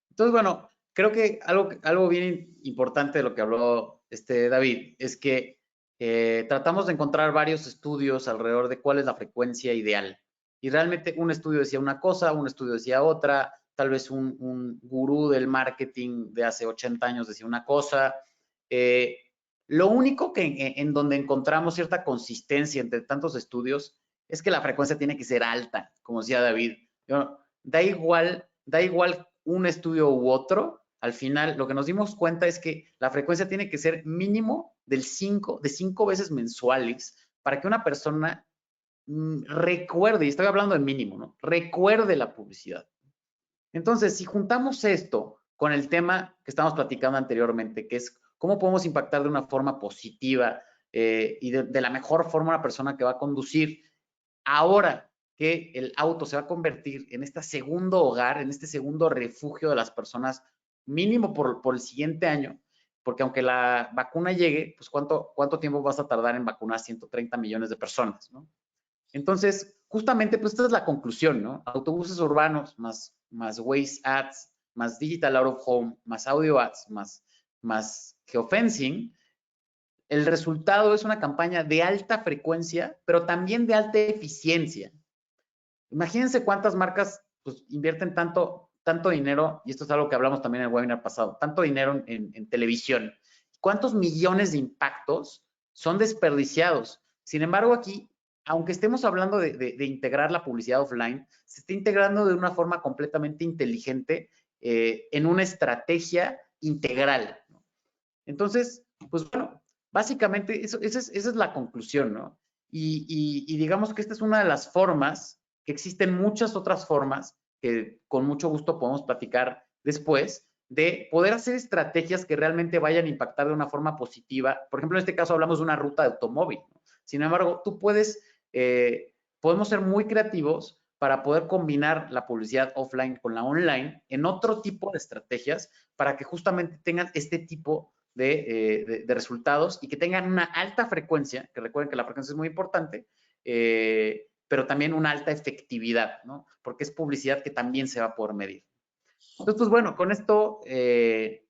Entonces, bueno, creo que algo bien importante de lo que habló David es que tratamos de encontrar varios estudios alrededor de cuál es la frecuencia ideal. Y realmente un estudio decía una cosa, un estudio decía otra, tal vez un gurú del marketing de hace 80 años decía una cosa. Lo único que en donde encontramos cierta consistencia entre tantos estudios es que la frecuencia tiene que ser alta, como decía David. Da igual un estudio u otro, al final lo que nos dimos cuenta es que la frecuencia tiene que ser mínimo de 5 veces mensuales para que una persona recuerde, y estoy hablando de mínimo, ¿no? Recuerde la publicidad. Entonces, si juntamos esto con el tema que estamos platicando anteriormente, que es cómo podemos impactar de una forma positiva y de la mejor forma a una persona que va a conducir, ahora que el auto se va a convertir en este segundo hogar, en este segundo refugio de las personas, mínimo por el siguiente año, porque aunque la vacuna llegue, pues ¿cuánto tiempo vas a tardar en vacunar 130 millones de personas, ¿no? Entonces, justamente, pues esta es la conclusión, ¿no? Autobuses urbanos, más Waze Ads, más Digital Out of Home, más Audio Ads, más Geofencing. El resultado es una campaña de alta frecuencia, pero también de alta eficiencia. Imagínense cuántas marcas pues, invierten tanto dinero, y esto es algo que hablamos también en el webinar pasado, tanto dinero en televisión. ¿Cuántos millones de impactos son desperdiciados? Sin embargo, aquí, aunque estemos hablando de integrar la publicidad offline, se está integrando de una forma completamente inteligente en una estrategia integral, ¿no? Entonces, pues bueno, básicamente esa es la conclusión, ¿no? Y digamos que esta es una de las formas, que existen muchas otras formas que con mucho gusto podemos platicar después, de poder hacer estrategias que realmente vayan a impactar de una forma positiva. Por ejemplo, en este caso hablamos de una ruta de automóvil, ¿no? Sin embargo, podemos ser muy creativos para poder combinar la publicidad offline con la online en otro tipo de estrategias para que justamente tengan este tipo de resultados y que tengan una alta frecuencia, que recuerden que la frecuencia es muy importante, pero también una alta efectividad, ¿no? Porque es publicidad que también se va a poder medir. Entonces, pues bueno, con esto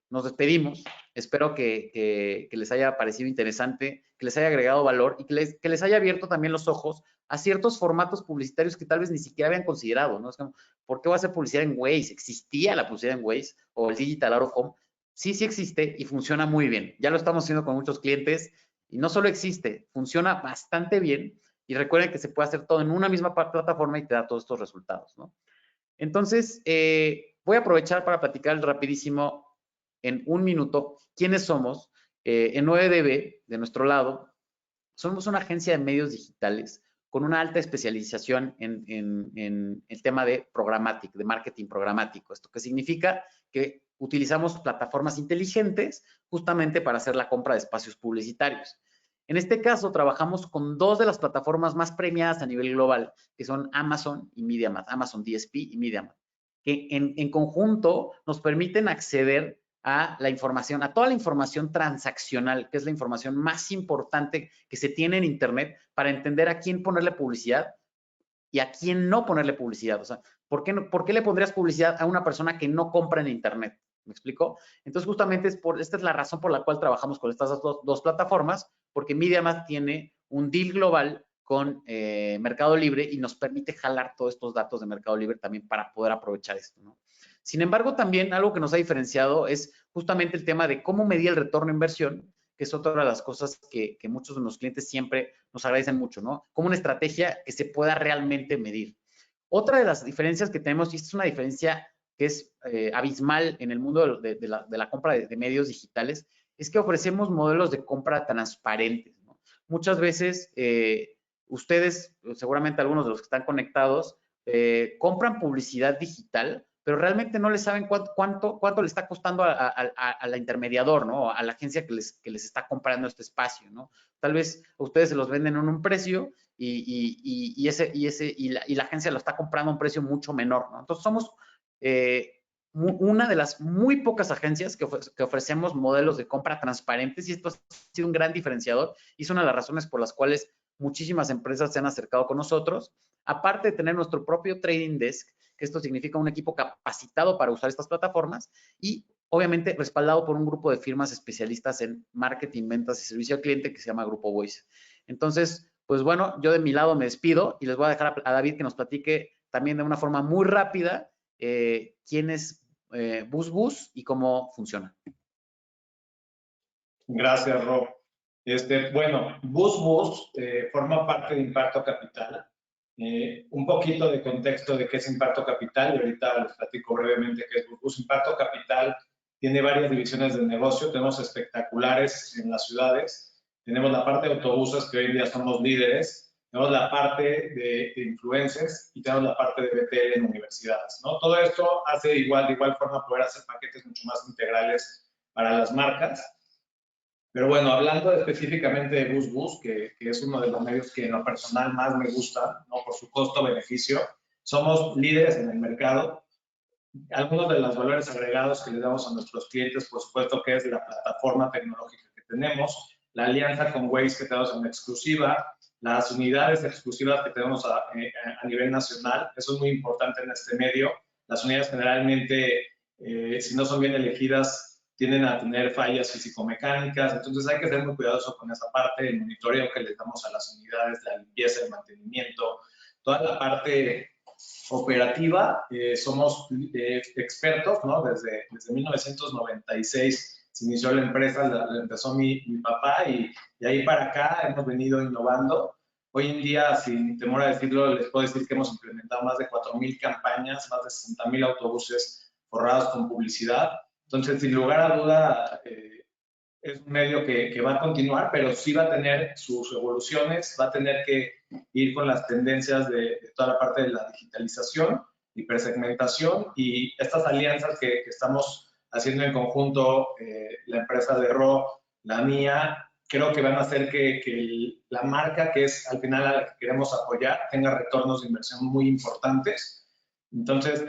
nos despedimos. Espero que les haya parecido interesante, que les haya agregado valor y que les haya abierto también los ojos a ciertos formatos publicitarios que tal vez ni siquiera habían considerado, ¿no? Es como, ¿por qué voy a hacer publicidad en Waze? ¿Existía la publicidad en Waze o el Digital Out of Home? Sí, sí existe y funciona muy bien. Ya lo estamos haciendo con muchos clientes y no solo existe, funciona bastante bien y recuerden que se puede hacer todo en una misma plataforma y te da todos estos resultados, ¿no? Entonces, voy a aprovechar para platicar rapidísimo en un minuto quiénes somos. En 9DB, de nuestro lado, somos una agencia de medios digitales con una alta especialización en el tema de programmatic, de marketing programático. ¿Esto qué significa? Que utilizamos plataformas inteligentes justamente para hacer la compra de espacios publicitarios. En este caso, trabajamos con dos de las plataformas más premiadas a nivel global, que son Amazon y MediaMath, Amazon DSP y MediaMath, que en conjunto nos permiten acceder a la información, a toda la información transaccional, que es la información más importante que se tiene en Internet para entender a quién ponerle publicidad y a quién no ponerle publicidad. O sea, ¿por qué le pondrías publicidad a una persona que no compra en Internet? ¿Me explico? Entonces, justamente esta es la razón por la cual trabajamos con estas dos plataformas, porque MediaMath tiene un deal global con Mercado Libre y nos permite jalar todos estos datos de Mercado Libre también para poder aprovechar esto, ¿no? Sin embargo, también algo que nos ha diferenciado es justamente el tema de cómo medir el retorno de inversión, que es otra de las cosas que muchos de los clientes siempre nos agradecen mucho, ¿no? Como una estrategia que se pueda realmente medir. Otra de las diferencias que tenemos, y esta es una diferencia que es abismal en el mundo de la compra de medios digitales, es que ofrecemos modelos de compra transparentes, ¿no? Muchas veces ustedes, seguramente algunos de los que están conectados, compran publicidad digital, pero realmente no le saben cuánto le está costando al intermediador, ¿no? A la agencia que les está comprando este espacio, ¿no? Tal vez a ustedes se los venden en un precio y la agencia lo está comprando a un precio mucho menor, ¿no? Entonces somos una de las muy pocas agencias que ofrecemos modelos de compra transparentes y esto ha sido un gran diferenciador y es una de las razones por las cuales muchísimas empresas se han acercado con nosotros, aparte de tener nuestro propio trading desk, que esto significa un equipo capacitado para usar estas plataformas y obviamente respaldado por un grupo de firmas especialistas en marketing, ventas y servicio al cliente que se llama Grupo Voice. Entonces, pues bueno, yo de mi lado me despido y les voy a dejar a David que nos platique también de una forma muy rápida quién es BusBus y cómo funciona. Gracias, Rob. Bueno, BusBus forma parte de Impacto Capital. Un poquito de contexto de qué es Impacto Capital y ahorita les platico brevemente qué es BusBus. Impacto Capital tiene varias divisiones de negocio. Tenemos espectaculares en las ciudades. Tenemos la parte de autobuses, que hoy en día somos líderes. Tenemos la parte de influencers y tenemos la parte de BTL en universidades, ¿no? Todo esto hace de igual forma poder hacer paquetes mucho más integrales para las marcas. Pero bueno, hablando específicamente de BusBus, que es uno de los medios que en lo personal más me gusta, ¿no? Por su costo-beneficio, somos líderes en el mercado. Algunos de los valores agregados que le damos a nuestros clientes, por supuesto, que es la plataforma tecnológica que tenemos, la alianza con Waze que tenemos en exclusiva, las unidades exclusivas que tenemos a nivel nacional. Eso es muy importante en este medio. Las unidades generalmente, si no son bien elegidas, tienden a tener fallas físico-mecánicas, entonces hay que ser muy cuidadoso con esa parte, el monitoreo que le damos a las unidades, la limpieza, el mantenimiento, toda la parte operativa. Somos expertos, ¿no? Desde 1996 se inició la empresa, la empezó mi papá y de ahí para acá hemos venido innovando. Hoy en día, sin temor a decirlo, les puedo decir que hemos implementado más de 4,000 campañas, más de 60,000 autobuses forrados con publicidad. Entonces, sin lugar a duda, es un medio que va a continuar, pero sí va a tener sus evoluciones, va a tener que ir con las tendencias de toda la parte de la digitalización, hipersegmentación y estas alianzas que estamos haciendo en conjunto, la empresa de Ro, la mía, creo que van a hacer que la marca, que es al final a la que queremos apoyar, tenga retornos de inversión muy importantes. Entonces,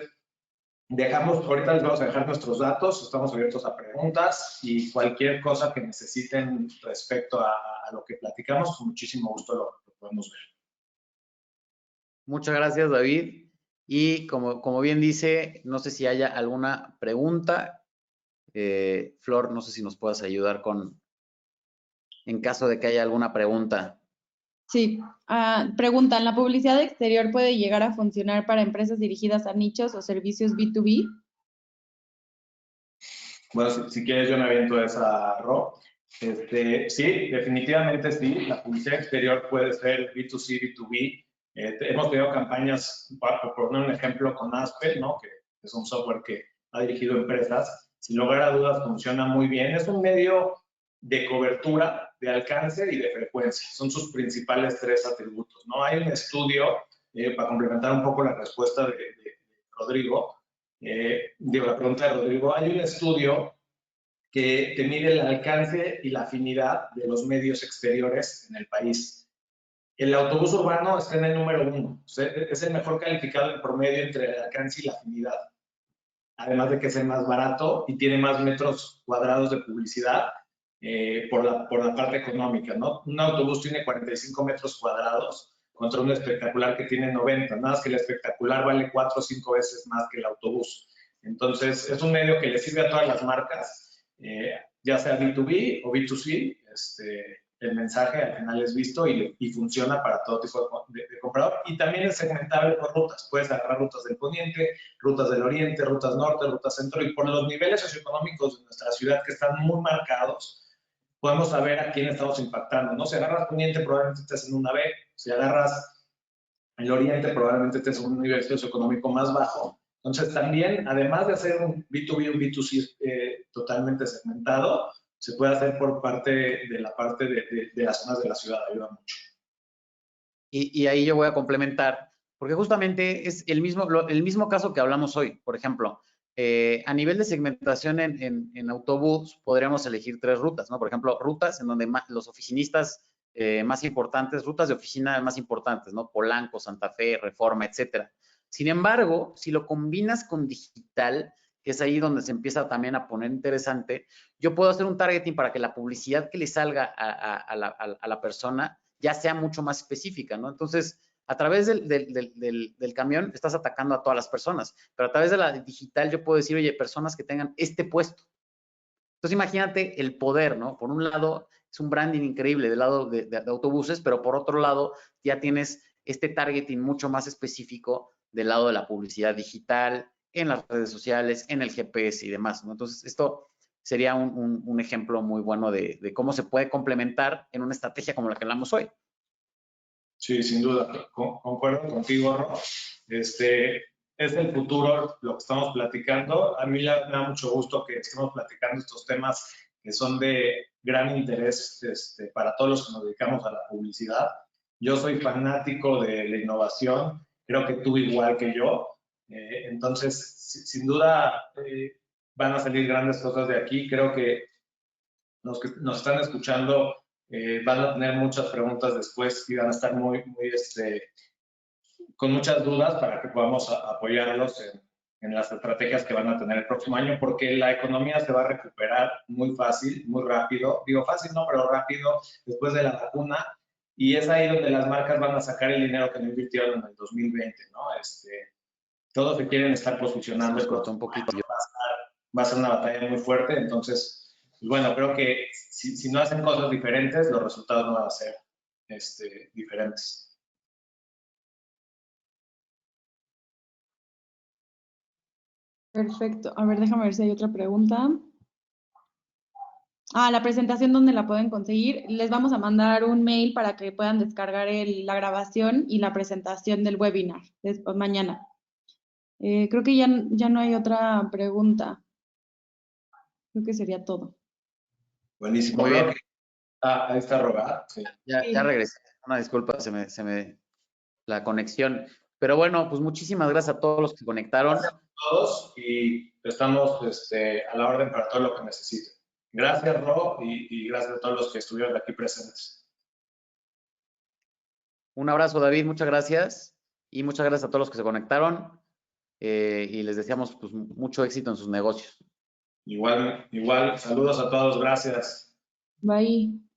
ahorita les vamos a dejar nuestros datos, estamos abiertos a preguntas y cualquier cosa que necesiten respecto a lo que platicamos, con muchísimo gusto lo podemos ver. Muchas gracias, David. Y como bien dice, no sé si haya alguna pregunta. Flor, no sé si nos puedas ayudar en caso de que haya alguna pregunta. Sí, preguntan, ¿la publicidad exterior puede llegar a funcionar para empresas dirigidas a nichos o servicios B2B? Bueno, si quieres yo me aviento esa, Ro. Sí, definitivamente sí. La publicidad exterior puede ser B2C, B2B. Hemos tenido campañas, por poner un ejemplo, con Aspel, ¿no? Que es un software que ha dirigido empresas. Sin lugar a dudas funciona muy bien. Es un medio de cobertura, de alcance y de frecuencia. Son sus principales tres atributos, ¿no? Hay un estudio, para complementar un poco la respuesta de Rodrigo, la pregunta de Rodrigo, hay un estudio que mide el alcance y la afinidad de los medios exteriores en el país. El autobús urbano está en el número 1, o sea, es el mejor calificado en promedio entre el alcance y la afinidad. Además de que es el más barato y tiene más metros cuadrados de publicidad por la parte económica, ¿no? Un autobús tiene 45 metros cuadrados contra un espectacular que tiene 90, nada más que el espectacular vale 4 o 5 veces más que el autobús. Entonces, es un medio que le sirve a todas las marcas, ya sea B2B o B2C, el mensaje al final es visto y funciona para todo tipo de comprador. Y también es segmentable por rutas. Puedes agarrar rutas del poniente, rutas del oriente, rutas norte, rutas centro. Y por los niveles socioeconómicos de nuestra ciudad que están muy marcados, podemos saber a quién estamos impactando, ¿no? Si agarras poniente, probablemente estés en una B. Si agarras el oriente, probablemente estés en un nivel socioeconómico más bajo. Entonces, también, además de hacer un B2B, un B2C totalmente segmentado, se puede hacer por parte de las zonas de la ciudad, ayuda mucho. Y ahí yo voy a complementar, porque justamente es el mismo caso que hablamos hoy. Por ejemplo, a nivel de segmentación en autobús, podríamos elegir 3 rutas, ¿no? Por ejemplo, rutas en donde los oficinistas más importantes, rutas de oficina más importantes, ¿no? Polanco, Santa Fe, Reforma, etcétera. Sin embargo, si lo combinas con digital, que es ahí donde se empieza también a poner interesante, yo puedo hacer un targeting para que la publicidad que le salga a la persona ya sea mucho más específica, ¿no? Entonces, a través del camión estás atacando a todas las personas, pero a través de la digital yo puedo decir, oye, personas que tengan este puesto. Entonces, imagínate el poder, ¿no? Por un lado, es un branding increíble del lado de autobuses, pero por otro lado, ya tienes este targeting mucho más específico del lado de la publicidad digital, en las redes sociales, en el GPS y demás, ¿no? Entonces, esto sería un ejemplo muy bueno de cómo se puede complementar en una estrategia como la que hablamos hoy. Sí, sin duda, concuerdo contigo, Ro. Es el futuro lo que estamos platicando. A mí me da mucho gusto que estemos platicando estos temas que son de gran interés para todos los que nos dedicamos a la publicidad. Yo soy fanático de la innovación, creo que tú igual que yo. Entonces, sin duda, van a salir grandes cosas de aquí. Creo que los que nos están escuchando van a tener muchas preguntas después y van a estar con muchas dudas para que podamos apoyarlos en las estrategias que van a tener el próximo año, porque la economía se va a recuperar muy fácil, muy rápido. Digo fácil, no, pero rápido después de la vacuna. Y es ahí donde las marcas van a sacar el dinero que no invirtieron en el 2020, ¿no? Todos se quieren estar posicionando. Se cortó un poquito. Va a ser una batalla muy fuerte, entonces, bueno, creo que si no hacen cosas diferentes, los resultados no van a ser diferentes. Perfecto. A ver, déjame ver si hay otra pregunta. La presentación, ¿dónde la pueden conseguir? Les vamos a mandar un mail para que puedan descargar la grabación y la presentación del webinar después, mañana. Creo que ya no hay otra pregunta. Creo que sería todo. Buenísimo. Muy bien. Ahí está Roga. Sí. Ya regresé. Una disculpa, la conexión. Pero bueno, pues muchísimas gracias a todos los que conectaron. Gracias a todos y estamos a la orden para todo lo que necesiten. Gracias, Ro, y gracias a todos los que estuvieron aquí presentes. Un abrazo, David, muchas gracias. Y muchas gracias a todos los que se conectaron. Y les deseamos pues, mucho éxito en sus negocios. Igual, saludos a todos, gracias. Bye.